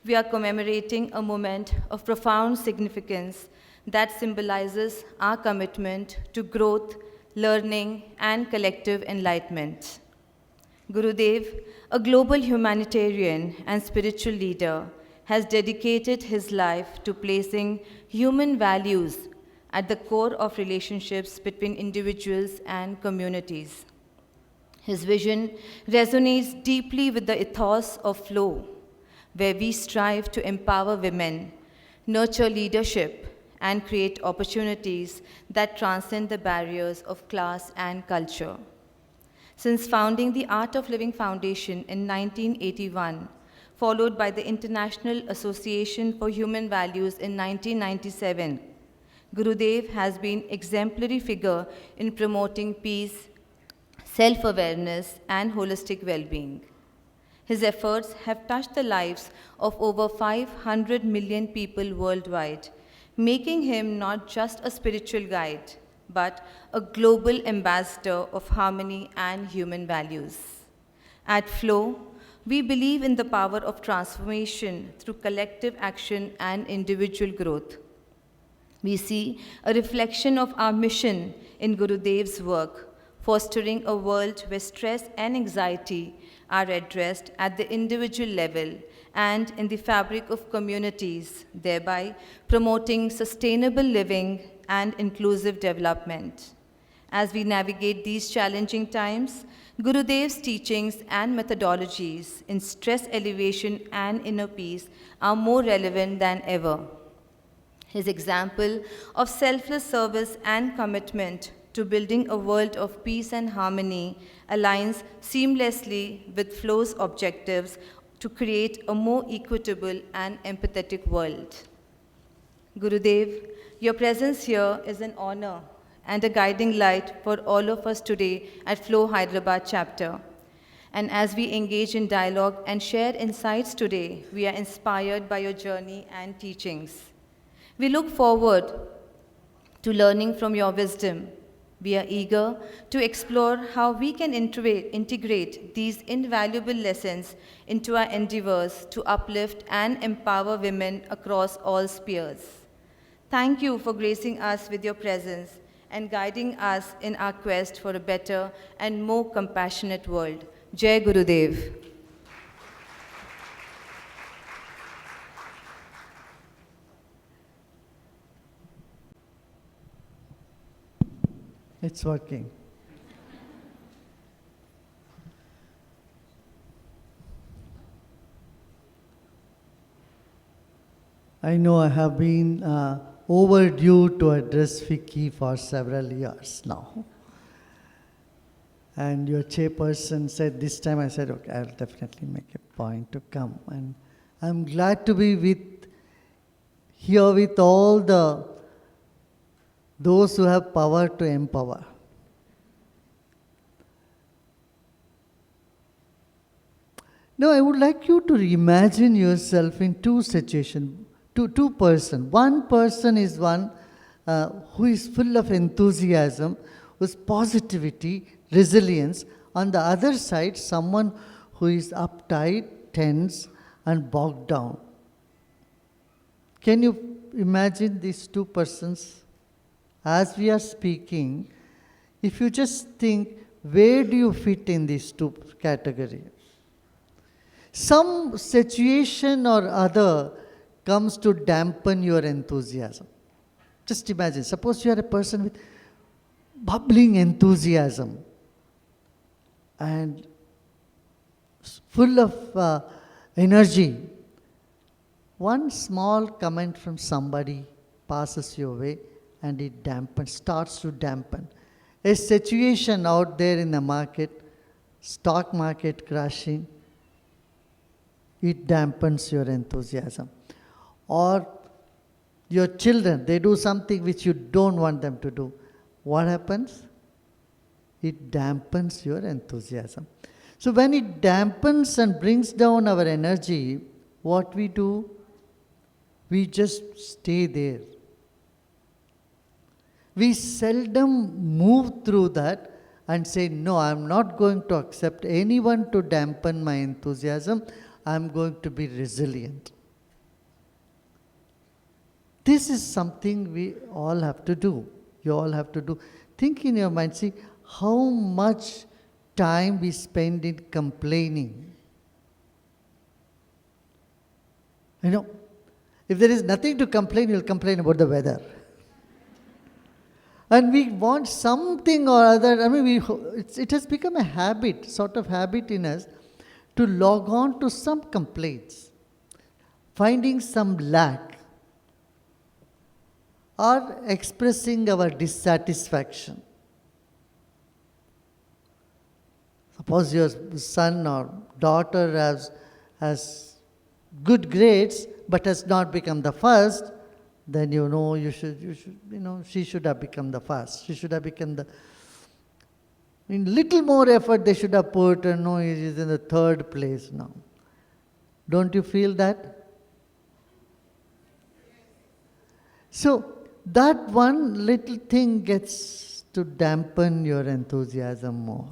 We are commemorating a moment of profound significance that symbolizes our commitment to growth, learning, and collective enlightenment. Gurudev, a global humanitarian and spiritual leader, has dedicated his life to placing human values at the core of relationships between individuals and communities. His vision resonates deeply with the ethos of flow, where we strive to empower women, nurture leadership, and create opportunities that transcend the barriers of class and culture. Since founding the Art of Living Foundation in 1981, followed by the International Association for Human Values in 1997, Gurudev has been exemplary figure in promoting peace, self-awareness, and holistic well-being. His efforts have touched the lives of over 500 million people worldwide, making him not just a spiritual guide, but a global ambassador of harmony and human values. At Flow, we believe in the power of transformation through collective action and individual growth. We see a reflection of our mission in Gurudev's work, fostering a world where stress and anxiety are addressed at the individual level and in the fabric of communities, thereby promoting sustainable living and inclusive development. As we navigate these challenging times, Gurudev's teachings and methodologies in stress elevation and inner peace are more relevant than ever. His example of selfless service and commitment to building a world of peace and harmony aligns seamlessly with Flow's objectives to create a more equitable and empathetic world. Gurudev, your presence here is an honor and a guiding light for all of us today at Flow Hyderabad chapter. And as we engage in dialogue and share insights today, we are inspired by your journey and teachings. We look forward to learning from your wisdom. We are eager to explore how we can integrate these invaluable lessons into our endeavors to uplift and empower women across all spheres. Thank you for gracing us with your presence and guiding us in our quest for a better and more compassionate world. Jai Gurudev. It's working. I know I have been overdue to address Vicky for several years now. And your chairperson said this time, I said, okay, I'll definitely make a point to come. And I'm glad to be here with all those who have power to empower. Now, I would like you to imagine yourself in two situations, two persons. One person is one who is full of enthusiasm, whose positivity, resilience. On the other side, someone who is uptight, tense, and bogged down. Can you imagine these two persons? As we are speaking, if you just think, where do you fit in these two categories? Some situation or other comes to dampen your enthusiasm. Just imagine, suppose you are a person with bubbling enthusiasm and full of energy. One small comment from somebody passes your way and it starts to dampen. A situation out there in the market, stock market crashing, it dampens your enthusiasm. Or your children, they do something which you don't want them to do. What happens? It dampens your enthusiasm. So when it dampens and brings down our energy, what we do? We just stay there. We seldom move through that and say, no, I'm not going to accept anyone to dampen my enthusiasm. I'm going to be resilient. This is something we all have to do. You all have to do. Think in your mind, see how much time we spend in complaining. You know, if there is nothing to complain, you'll complain about the weather. And we want something or other, it has become a habit, sort of habit in us, to log on to some complaints, finding some lack, or expressing our dissatisfaction. Suppose your son or daughter has good grades but has not become the first, then she should have become the first. She should have become little more effort they should have put, and no, he is in the third place now. Don't you feel that? So, that one little thing gets to dampen your enthusiasm more.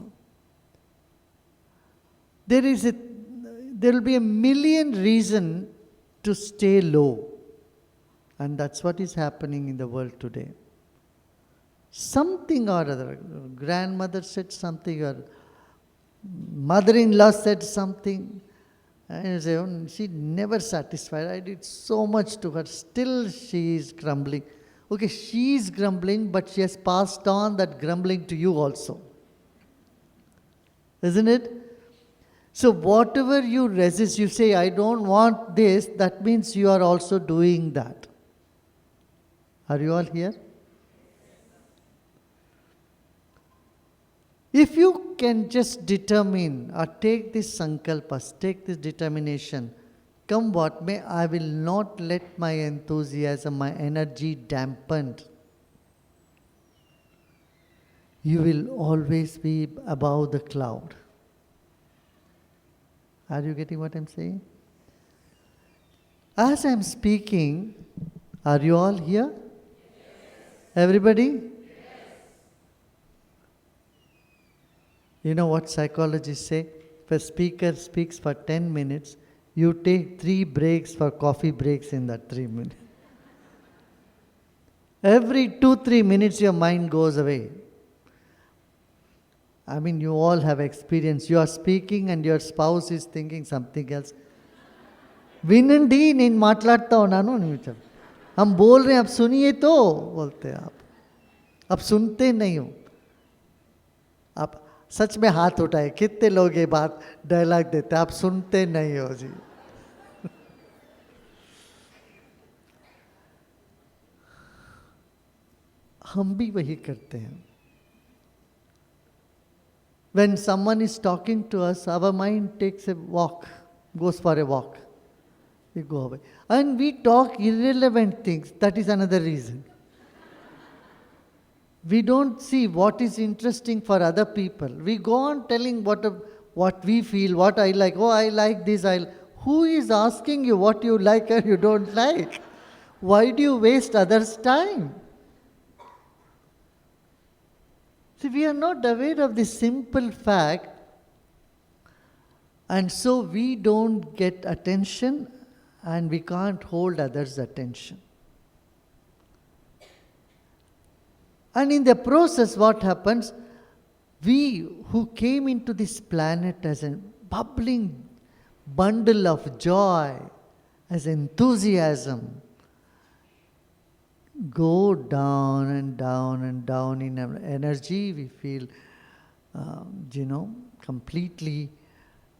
there will be a million reasons to stay low. And that's what is happening in the world today. Something or other. Grandmother said something, or mother-in-law said something. And she never satisfied. I did so much to her. Still she is grumbling. Okay, she is grumbling, but she has passed on that grumbling to you also. Isn't it? So whatever you resist, you say, I don't want this, that means you are also doing that. Are you all here? If you can just determine or take this sankalpas, take this determination, come what may, I will not let my enthusiasm, my energy dampened. You will always be above the cloud. Are you getting what I'm saying? As I'm speaking, are you all here? Yes. Everybody? Yes. You know what psychologists say? If a speaker speaks for 10 minutes, you take 3 breaks for coffee breaks in that 3 minutes. Every 2-3 minutes your mind goes away. I mean, you all have experience. You are speaking and your spouse is thinking something else. विनंडी नहीं मातलाता हो नानो नहीं हम बोल रहे हैं अब सुनिए तो बोलते हैं आप अब सुनते नहीं हो आप सच में हाथ उठाए कितने लोग ये बात डायलॉग देते आप सुनते नहीं हो जी हम भी वही करते हैं When someone is talking to us, our mind takes a walk, goes for a walk. We go away. And we talk irrelevant things. That is another reason. We don't see what is interesting for other people. We go on telling what we feel, what I like. Oh, I like this. Who is asking you what you like or you don't like? Why do you waste others' time? See, we are not aware of this simple fact, and so we don't get attention and we can't hold others' attention. And in the process, what happens? We who came into this planet as a bubbling bundle of joy, as enthusiasm, go down and down and down in our energy. We feel, completely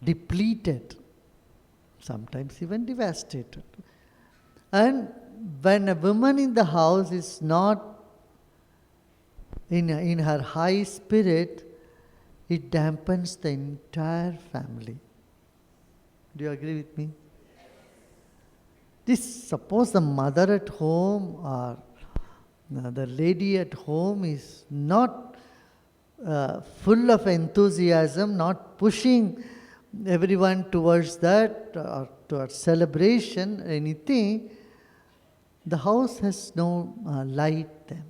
depleted, sometimes even devastated. And when a woman in the house is not in her high spirit, it dampens the entire family. Do you agree with me? Suppose the mother at home or the lady at home is not full of enthusiasm, not pushing everyone towards that or towards celebration, anything, the house has no light then.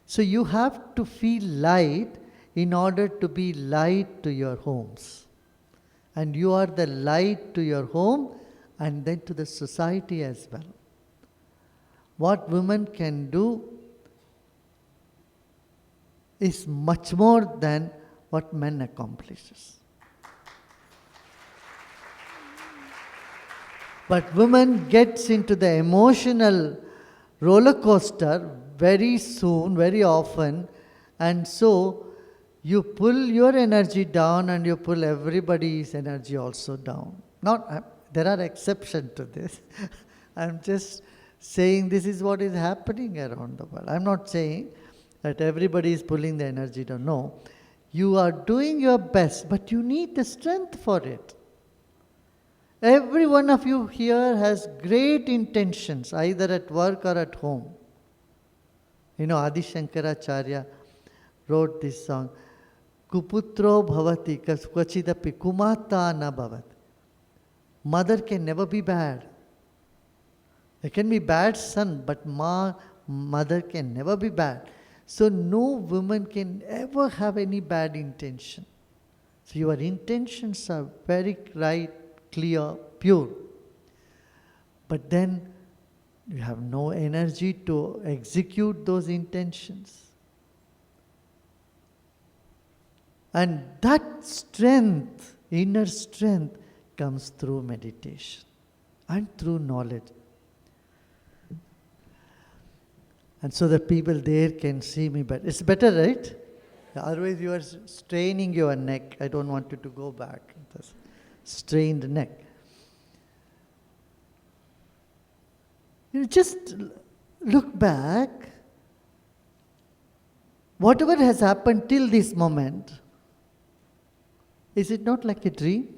So you have to feel light in order to be light to your homes. And you are the light to your home and then to the society as well. What women can do is much more than what men accomplishes. But women gets into the emotional roller coaster very soon, very often, and so you pull your energy down and you pull everybody's energy also down. There are exceptions to this. I'm just saying this is what is happening around the world. I'm not saying that everybody is pulling the energy down. No. You are doing your best, but you need the strength for it. Every one of you here has great intentions, either at work or at home. Adi Shankaracharya wrote this song, Kuputro bhavati kvachidapi kumata na bhavat. Mother can never be bad. There can be bad son, but mother can never be bad. So no woman can ever have any bad intention. So your intentions are very right, clear, pure. But then you have no energy to execute those intentions. And that strength, inner strength, comes through meditation and through knowledge. And so the people there can see me better. It's better, right? Otherwise you are straining your neck. I don't want you to go back. This strained neck. You just look back. Whatever has happened till this moment, is it not like a dream?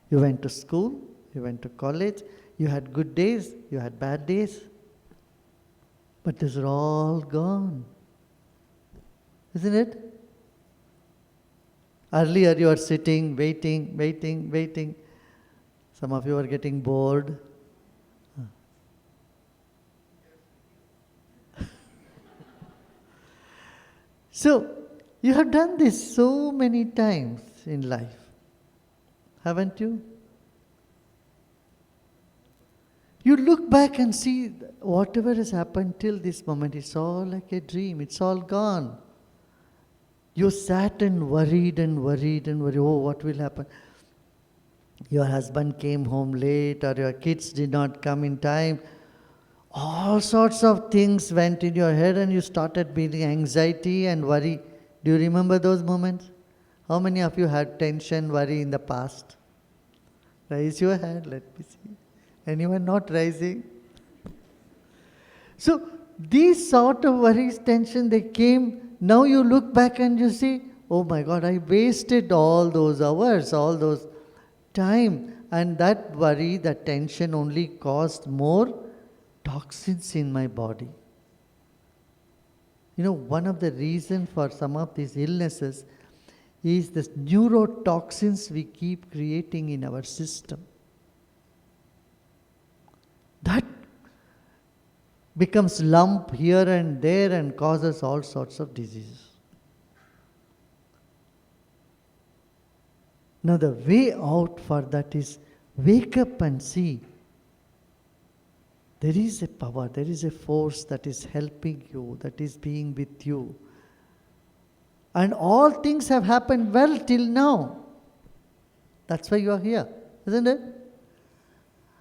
You went to school, you went to college, you had good days, you had bad days. But these are all gone. Isn't it? Earlier you are sitting, waiting. Some of you are getting bored. So, you have done this so many times in life, haven't you? You look back and see whatever has happened till this moment, it's all like a dream, it's all gone. You sat and worried, oh, what will happen? Your husband came home late, or your kids did not come in time. All sorts of things went in your head and you started feeling anxiety and worry. Do you remember those moments? How many of you had tension, worry in the past? Raise your hand, let me see. Anyone not rising? So, these sort of worries, tension, they came. Now you look back and you see, oh my God, I wasted all those hours, all those time. And that worry, that tension only caused more toxins in my body. You know, one of the reasons for some of these illnesses is the neurotoxins we keep creating in our system. That becomes lump here and there and causes all sorts of diseases. Now the way out for that is wake up and see. There is a power, there is a force that is helping you, that is being with you. And all things have happened well till now. That's why you are here, isn't it?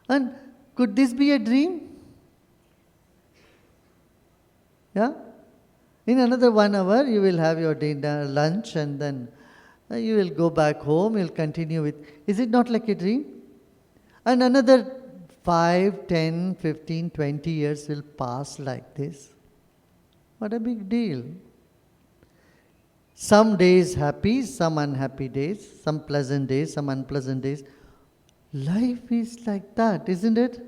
And could this be a dream? Yeah? In another 1 hour, you will have your dinner, lunch, and then you will go back home, you will continue with. Is it not like a dream? And another 5, 10, 15, 20 years will pass like this. What a big deal. Some days happy, some unhappy days, some pleasant days, some unpleasant days. Life is like that, isn't it?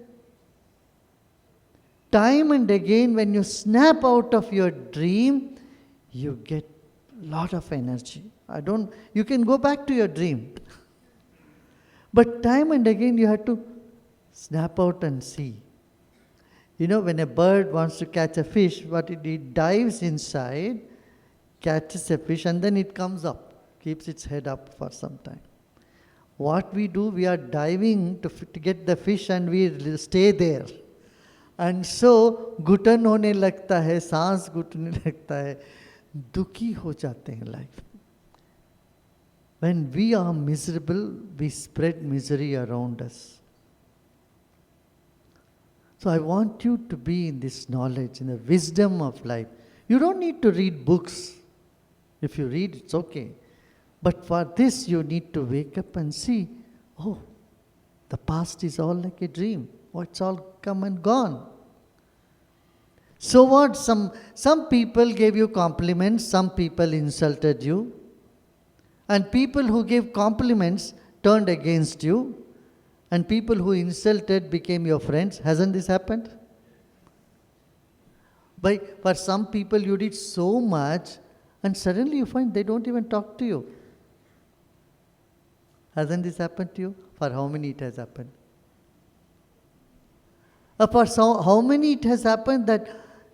Time and again, when you snap out of your dream, you get a lot of energy. You can go back to your dream. But time and again, you have to snap out and see. You know, when a bird wants to catch a fish, what it dives inside, catches a fish, and then it comes up, keeps its head up for some time. What we do, we are diving to get the fish and we stay there. And so, घुटन होने लगता है, सांस घुटने लगता है, दुखी हो जाते हैं life. When we are miserable, we spread misery around us. So I want you to be in this knowledge, in the wisdom of life. You don't need to read books. If you read, it's okay. But for this, you need to wake up and see, oh, the past is all like a dream. Oh, it's all come and gone. So what? Some people gave you compliments, some people insulted you. And people who gave compliments turned against you. And people who insulted became your friends. Hasn't this happened? For some people you did so much and suddenly you find they don't even talk to you. Hasn't this happened to you? For how many it has happened? For how many it has happened that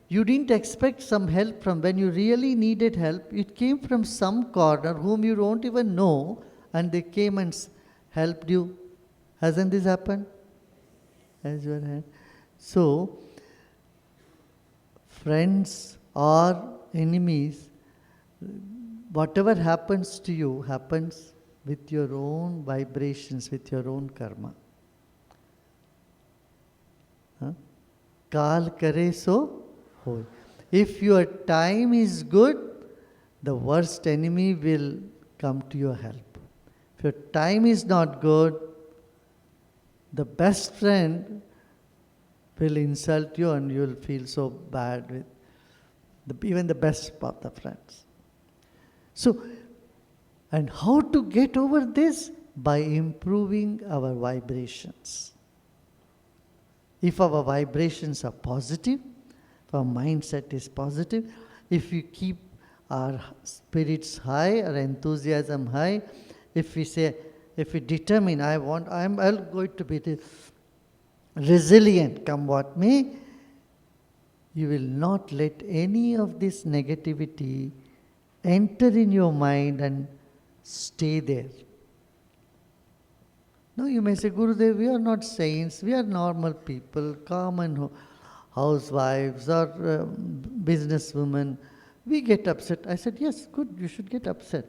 You didn't expect some help from when you really needed help. It came from some corner whom you don't even know, and they came and helped you. Hasn't this happened? As your hand. So, friends or enemies, whatever happens to you happens with your own vibrations, with your own karma. Kal kare so hoy. If your time is good, the worst enemy will come to your help. If your time is not good, the best friend will insult you and you'll feel so bad with even the best of the friends. So, and how to get over this? By improving our vibrations. If our vibrations are positive, if our mindset is positive, if we keep our spirits high, our enthusiasm high, if we determine, I'm going to be resilient, come what may, you will not let any of this negativity enter in your mind and stay there. No, you may say, Gurudev, we are not saints, we are normal people, common housewives or businesswomen. We get upset. I said, yes, good, you should get upset.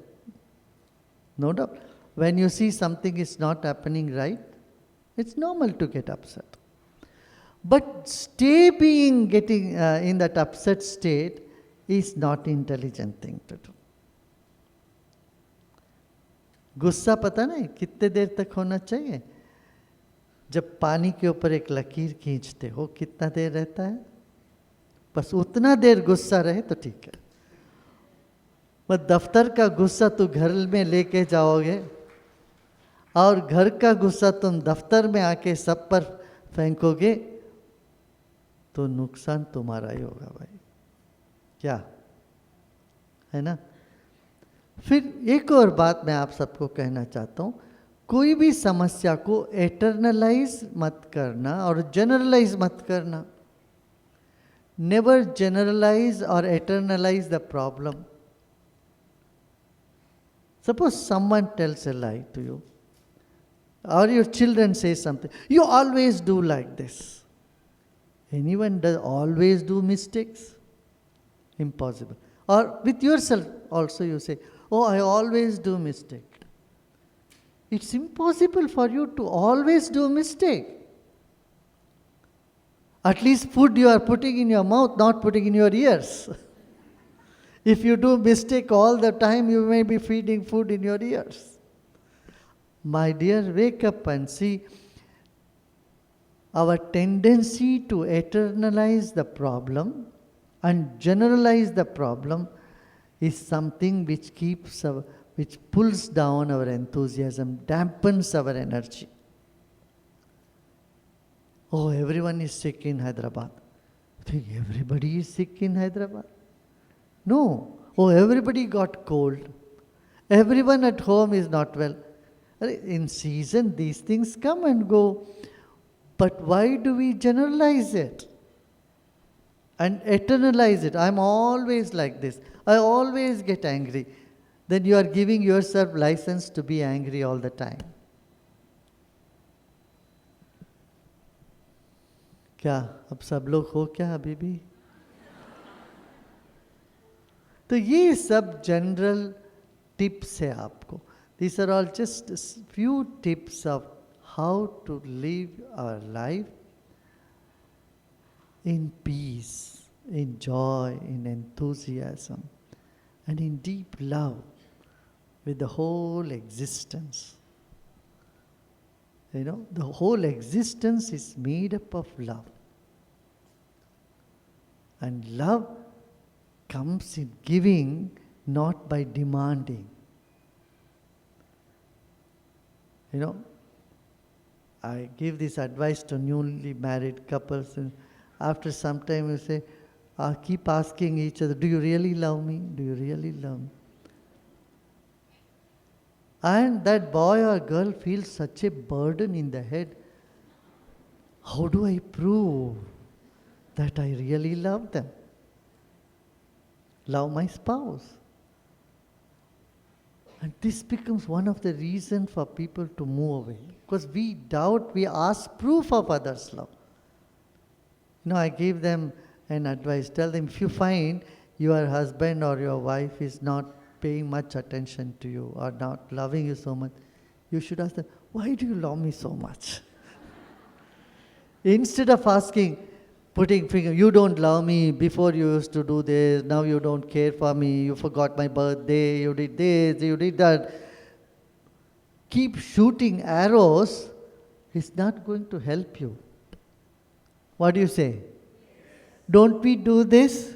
No doubt. When you see something is not happening right, it's normal to get upset. But getting in that upset state is not intelligent thing to do. गुस्सा पता नहीं कितने देर तक होना चाहिए? जब पानी के ऊपर एक लकीर खींचते हो कितना देर रहता है? बस उतना देर गुस्सा रहे तो ठीक है। वह दफ्तर का गुस्सा तो घर में लेके जाओगे और घर का गुस्सा तुम दफ्तर में आके सब पर फेंकोगे तो नुकसान तुम्हारा ही होगा भाई। क्या है ना? फिर एक और बात मैं आप सबको कहना चाहता हूँ, कोई भी समस्या को एटर्नलाइज मत करना और जनरलाइज मत करना। नेवर जनरलाइज और eternalise the problem. Suppose someone tells a lie to you, or your children say something, you always do like this. Anyone does always do mistakes? Impossible. Or with yourself also you say, oh, I always do mistake. It's impossible for you to always do mistake. At least food you are putting in your mouth, not putting in your ears. If you do mistake all the time, you may be feeding food in your ears. My dear, wake up and see our tendency to eternalize the problem and generalize the problem is something which which pulls down our enthusiasm, dampens our energy. Oh, everyone is sick in Hyderabad. I think everybody is sick in Hyderabad. No. Oh, everybody got cold. Everyone at home is not well. In season, these things come and go. But why do we generalize it and eternalize it? I'm always like this. I always get angry. Then you are giving yourself license to be angry all the time. क्या अब सब लोग हो क्या अभी भी? तो ये सब जनरल टिप्स है आपको. These are all just few tips of how to live our life in peace, in joy, in enthusiasm, and in deep love with the whole existence. You know, the whole existence is made up of love. And love comes in giving, not by demanding. You know, I give this advice to newly married couples, and after some time you say, keep asking each other, do you really love me? Do you really love me? And that boy or girl feels such a burden in the head. How do I prove that I really love them? love my spouse. And this becomes one of the reasons for people to move away. Because we doubt, we ask proof of others' love. I gave them an advice. Tell them, if you find your husband or your wife is not paying much attention to you or not loving you so much, you should ask them, why do you love me so much? Instead of asking, putting finger, you don't love me, before you used to do this, now you don't care for me, you forgot my birthday, you did this, you did that. Keep shooting arrows is not going to help you. What do you say? Don't we do this?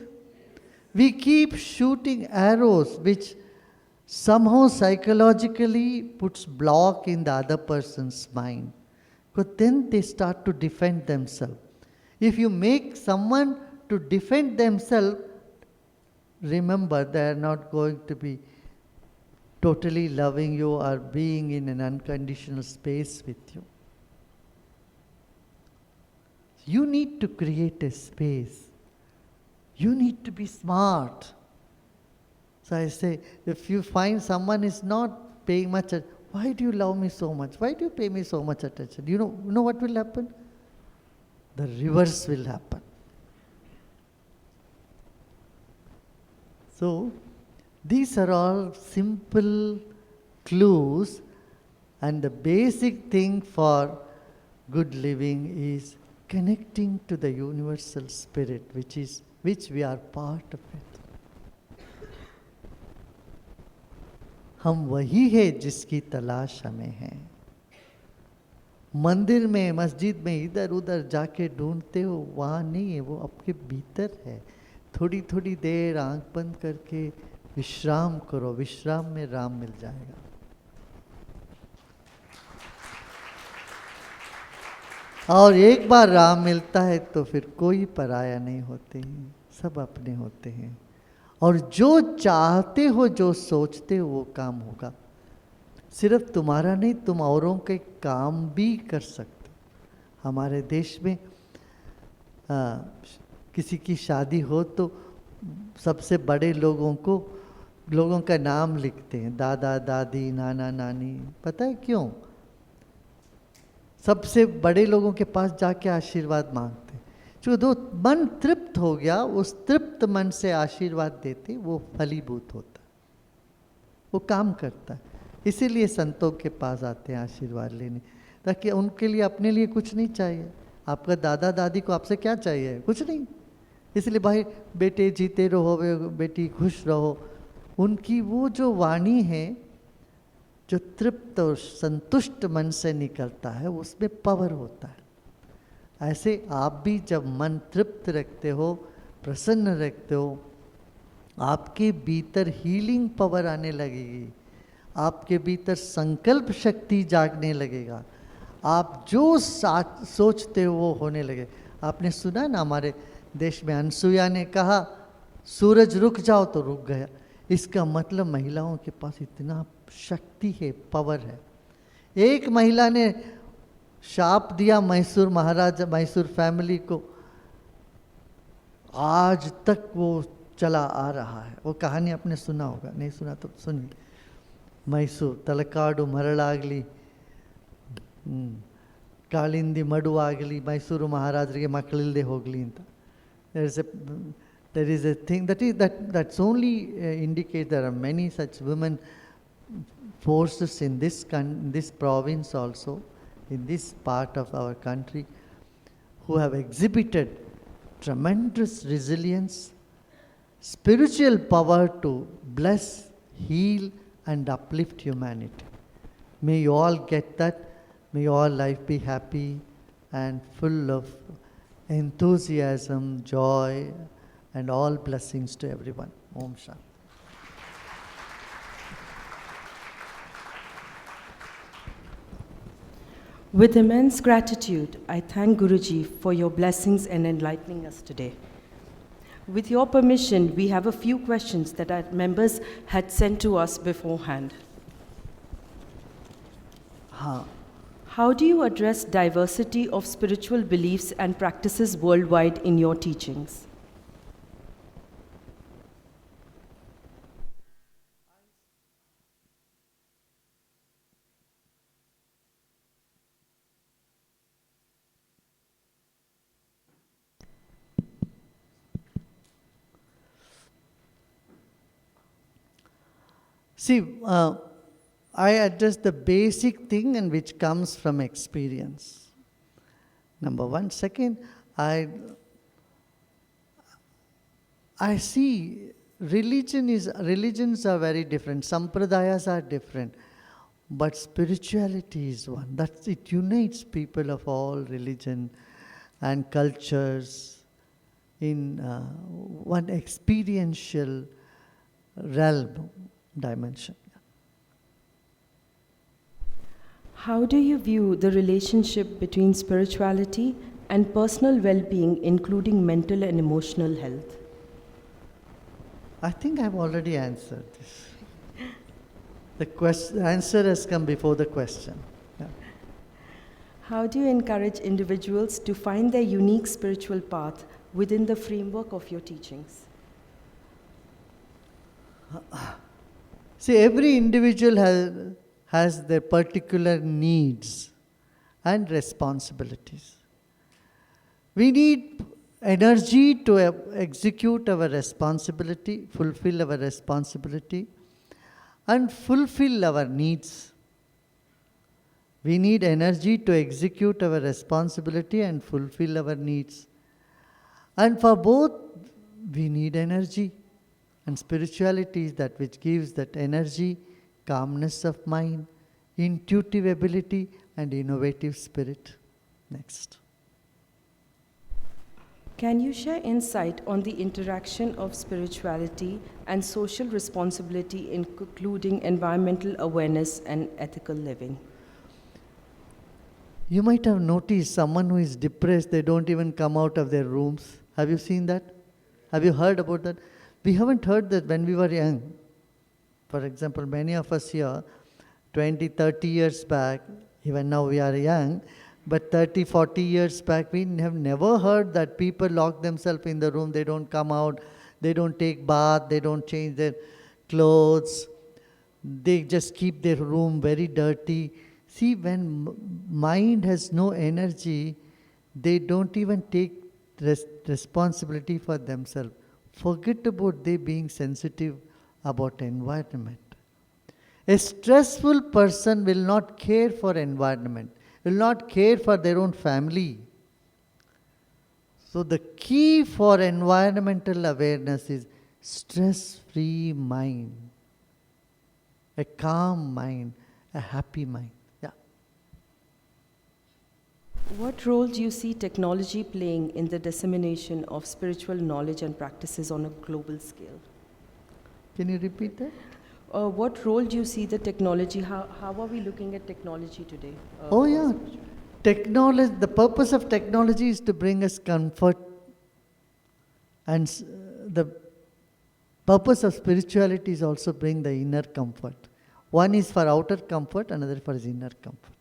We keep shooting arrows which somehow psychologically puts block in the other person's mind. Because then they start to defend themselves. If you make someone to defend themselves, remember they are not going to be totally loving you or being in an unconditional space with you. You need to create a space. You need to be smart. So I say, if you find someone is not paying much attention, why do you love me so much? Why do you pay me so much attention? You know what will happen? The reverse will happen. So, these are all simple clues, and the basic thing for good living is connecting to the universal spirit, which we are part of it. हम वही है जिसकी तलाश हमें है. मंदिर में, मस्जिद में इधर उधर जाके ढूंढते हो, वहाँ नहीं है, वो आपके भीतर है. थोड़ी थोड़ी देर आंख बंद करके विश्राम करो, विश्राम में राम मिल जाएगा. और एक बार राम मिलता है तो फिर कोई पराया नहीं होते हैं, सब अपने होते हैं. और जो चाहते हो, जो सोचते हो, वो काम होगा. सिर्फ तुम्हारा नहीं, तुम औरों के काम भी कर सकते. हमारे देश में किसी की शादी हो तो सबसे बड़े लोगों का नाम लिखते हैं, दादा दादी, नाना नानी. पता है क्यों? सबसे बड़े लोगों के पास जाके आशीर्वाद मांगते हैं. जो मन तृप्त हो गया, उस तृप्त मन से आशीर्वाद देते, वो फलीभूत होता है, वो काम करता है. इसीलिए संतों के पास आते हैं आशीर्वाद लेने, ताकि उनके लिए अपने लिए कुछ नहीं चाहिए. आपका दादा दादी को आपसे क्या चाहिए? कुछ नहीं. इसलिए भाई बेटे जीते रहो, बेटी खुश रहो. उनकी वो जो वाणी है, जो तृप्त और संतुष्ट मन से निकलता है, उसमें पावर होता है. ऐसे आप भी जब मन तृप्त रखते हो, प्रसन्न रखते हो, आपके भीतर हीलिंग पावर आने लगेगी, आपके भीतर संकल्प शक्ति जागने लगेगा. आप जो सोचते हो वो होने लगे. आपने सुना ना, हमारे देश में अनसुईया ने कहा सूरज रुक जाओ तो रुक गया. इसका मतलब महिलाओं के पास इतना शक्ति है, पावर है. एक महिला ने शाप दिया मैसूर फैमिली को, आज तक वो चला आ रहा है. वो कहानी आपने सुना होगा, नहीं सुना तो सुनिए. मैसूर तलकाडु मरळागली, कालिंदी मडु ಆಗಲಿ, ಮೈಸೂರು ಮಹಾರಾಜರಿಗೆ ಮಕ್ಕಳಿಲ್ಲದೆ ಹೋಗಲಿ ಅಂತ. There is a thing that's only indicates there are many such women forces in this province also, in this part of our country, who have exhibited tremendous resilience, spiritual power to bless, heal and uplift humanity. May you all get that. May your life be happy and full of enthusiasm, joy and all blessings to everyone. Om Shanti. With immense gratitude, I thank Guruji for your blessings and enlightening us today. With your permission, we have a few questions that our members had sent to us beforehand. How do you address diversity of spiritual beliefs and practices worldwide in your teachings? See, I address the basic thing and which comes from experience. Number one. Second, I see religions are very different. Sampradayas are different. But spirituality is one. It unites people of all religion and cultures in one experiential realm, dimension. How do you view the relationship between spirituality and personal well-being, including mental and emotional health? I think I've already answered this. The answer has come before the question. Yeah. How do you encourage individuals to find their unique spiritual path within the framework of your teachings? See, every individual has their particular needs and responsibilities. We need energy to execute our responsibility, fulfill our responsibility, and fulfill our needs. We need energy to execute our responsibility and fulfill our needs. And for both, we need energy. And spirituality is that which gives that energy, calmness of mind, intuitive ability, and innovative spirit. Next. Can you share insight on the interaction of spirituality and social responsibility, including environmental awareness and ethical living? You might have noticed someone who is depressed, they don't even come out of their rooms. Have you seen that? Have you heard about that? We haven't heard that when we were young. For example, many of us here, 20, 30 years back, even now we are young, but 30, 40 years back, we have never heard that people lock themselves in the room, they don't come out, they don't take bath, they don't change their clothes, they just keep their room very dirty. See, when mind has no energy, they don't even take responsibility for themselves. Forget about they being sensitive about environment. A stressful person will not care for environment, will not care for their own family. So the key for environmental awareness is stress-free mind, a calm mind, a happy mind. Yeah. What role do you see technology playing in the dissemination of spiritual knowledge and practices on a global scale? Can you repeat that? What role do you see the technology, how are we looking at technology today? Oh yeah, technology, the purpose of technology is to bring us comfort, and the purpose of spirituality is also bring the inner comfort. One is for outer comfort, another for inner comfort.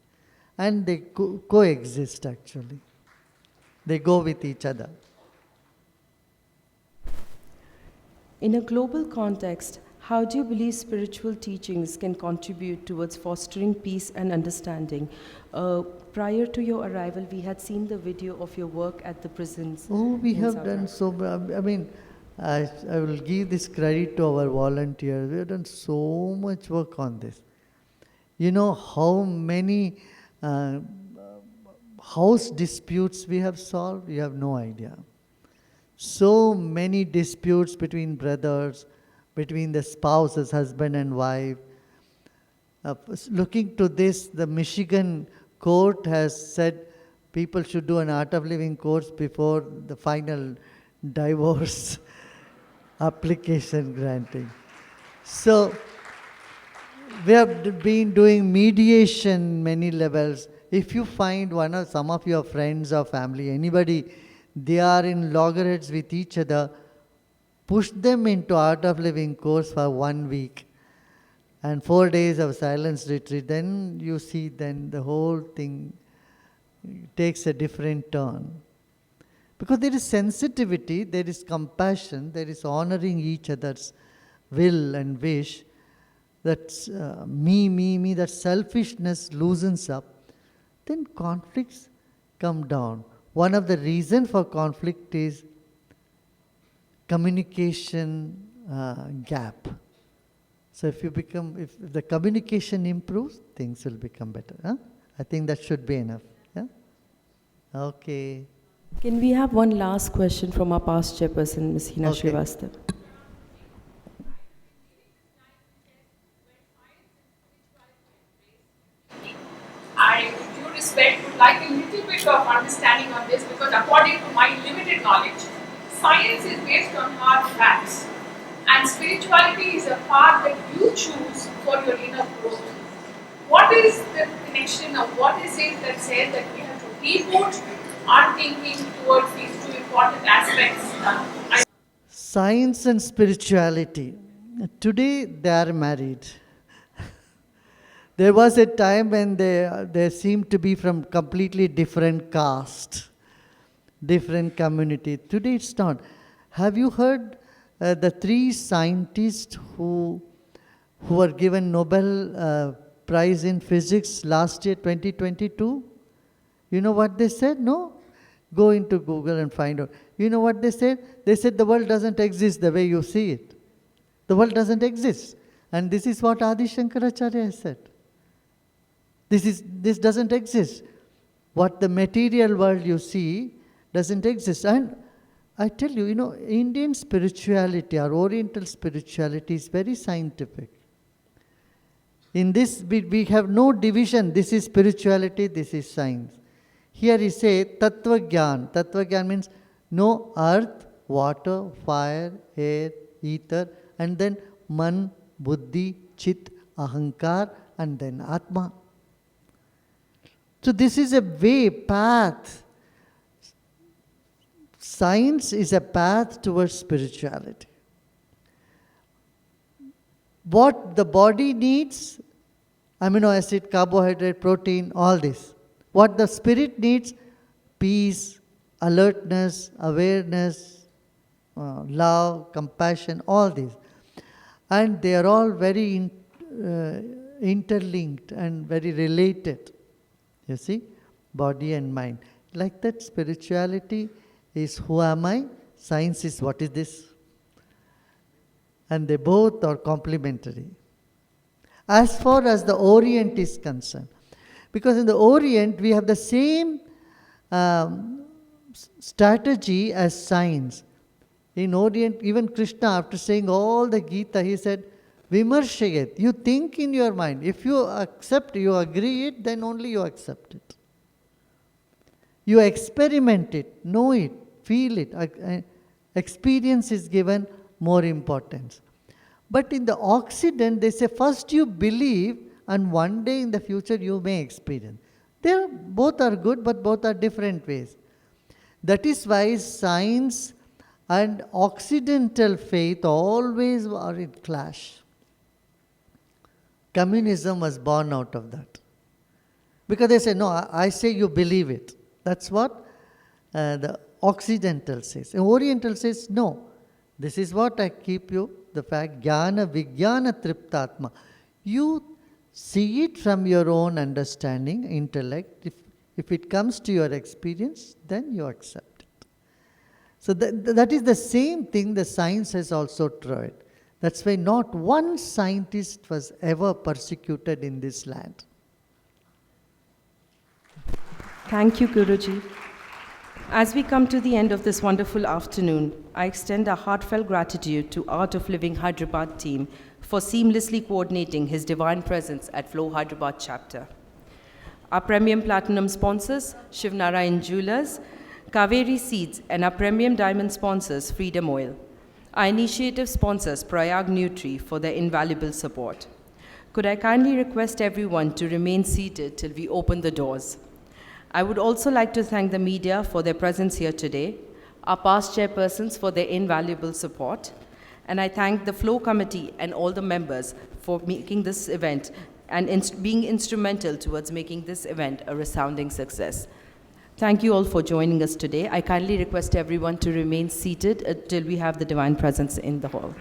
And they coexist actually. They go with each other. In a global context, how do you believe spiritual teachings can contribute towards fostering peace and understanding? Prior to your arrival, we had seen the video of your work at the prisons. Oh, we have done so much. I mean, I will give this credit to our volunteers. We have done so much work on this. You know how many house disputes we have solved? You have no idea. So many disputes between brothers, between the spouses, husband and wife. Looking to this, the Michigan court has said people should do an Art of Living course before the final divorce application granting. So we have been doing mediation many levels. If you find one or some of your friends or family, anybody, they are in loggerheads with each other, push them into Art of Living course for 1 week and 4 days of silence retreat. Then you see, then the whole thing takes a different turn. Because there is sensitivity, there is compassion, there is honoring each other's will and wish. That's me, that selfishness loosens up. Then conflicts come down. One of the reasons for conflict is communication gap. So if the communication improves, things will become better. Huh? I think that should be enough. Yeah? Okay. Can we have one last question from our past chairperson, Ms. Hina Srivastava? I, with due respect, would like a little bit of understanding on this because according to my limited knowledge, science is based on hard facts and spirituality is a path that you choose for your inner growth. What is the connection or what is it that says that we have to reboot our thinking towards these two important aspects? Science and spirituality. Today they are married. There was a time when they seemed to be from completely different caste, different community. Today it's not. Have you heard the 3 scientists who were given Nobel Prize in Physics last year, 2022? You know what they said? No? Go into Google and find out. You know what they said? They said the world doesn't exist the way you see it. The world doesn't exist. And this is what Adi Shankaracharya has said. This doesn't exist. What the material world you see doesn't exist. And I tell you, Indian spirituality, our Oriental spirituality is very scientific. In this, we have no division. This is spirituality, this is science. Here he says, Tattva Gyan. Tattva Gyan means know earth, water, fire, air, ether, and then Man, Buddhi, Chit, Ahankar, and then Atma. So this is a way, path. Science is a path towards spirituality. What the body needs, amino acid, carbohydrate, protein, all this. What the spirit needs, peace, alertness, awareness, love, compassion, all these. And they are all very interlinked and very related. You see, body and mind. Like that, spirituality is who am I? Science is what is this? And they both are complementary. As far as the Orient is concerned, because in the Orient we have the same strategy as science. In Orient, even Krishna, after saying all the Gita, he said, Vimarshayet, you think in your mind. If you accept, you agree it, then only you accept it. You experiment it, know it, feel it. Experience is given more importance. But in the Occident, they say first you believe and one day in the future you may experience. Both are good, but both are different ways. That is why science and Occidental faith always are in clash. Communism was born out of that. Because they say, no, I say you believe it. That's what the Occidental says. And Oriental says, no, this is what I keep you, the fact, jnana vijnana triptatma. You see it from your own understanding, intellect. If it comes to your experience, then you accept it. So that is the same thing the science has also tried. That's why not one scientist was ever persecuted in this land. Thank you, Guruji. As we come to the end of this wonderful afternoon, I extend our heartfelt gratitude to Art of Living Hyderabad team for seamlessly coordinating His Divine Presence at Flow Hyderabad chapter. Our premium platinum sponsors, Shiv Narayan Jewelers, Kaveri Seeds, and our premium diamond sponsors, Freedom Oil. Our initiative sponsors, Prayag Nutri, for their invaluable support. Could I kindly request everyone to remain seated till we open the doors? I would also like to thank the media for their presence here today, our past chairpersons for their invaluable support, and I thank the Flow Committee and all the members for making this event and being instrumental towards making this event a resounding success. Thank you all for joining us today. I kindly request everyone to remain seated till we have the Divine Presence in the hall.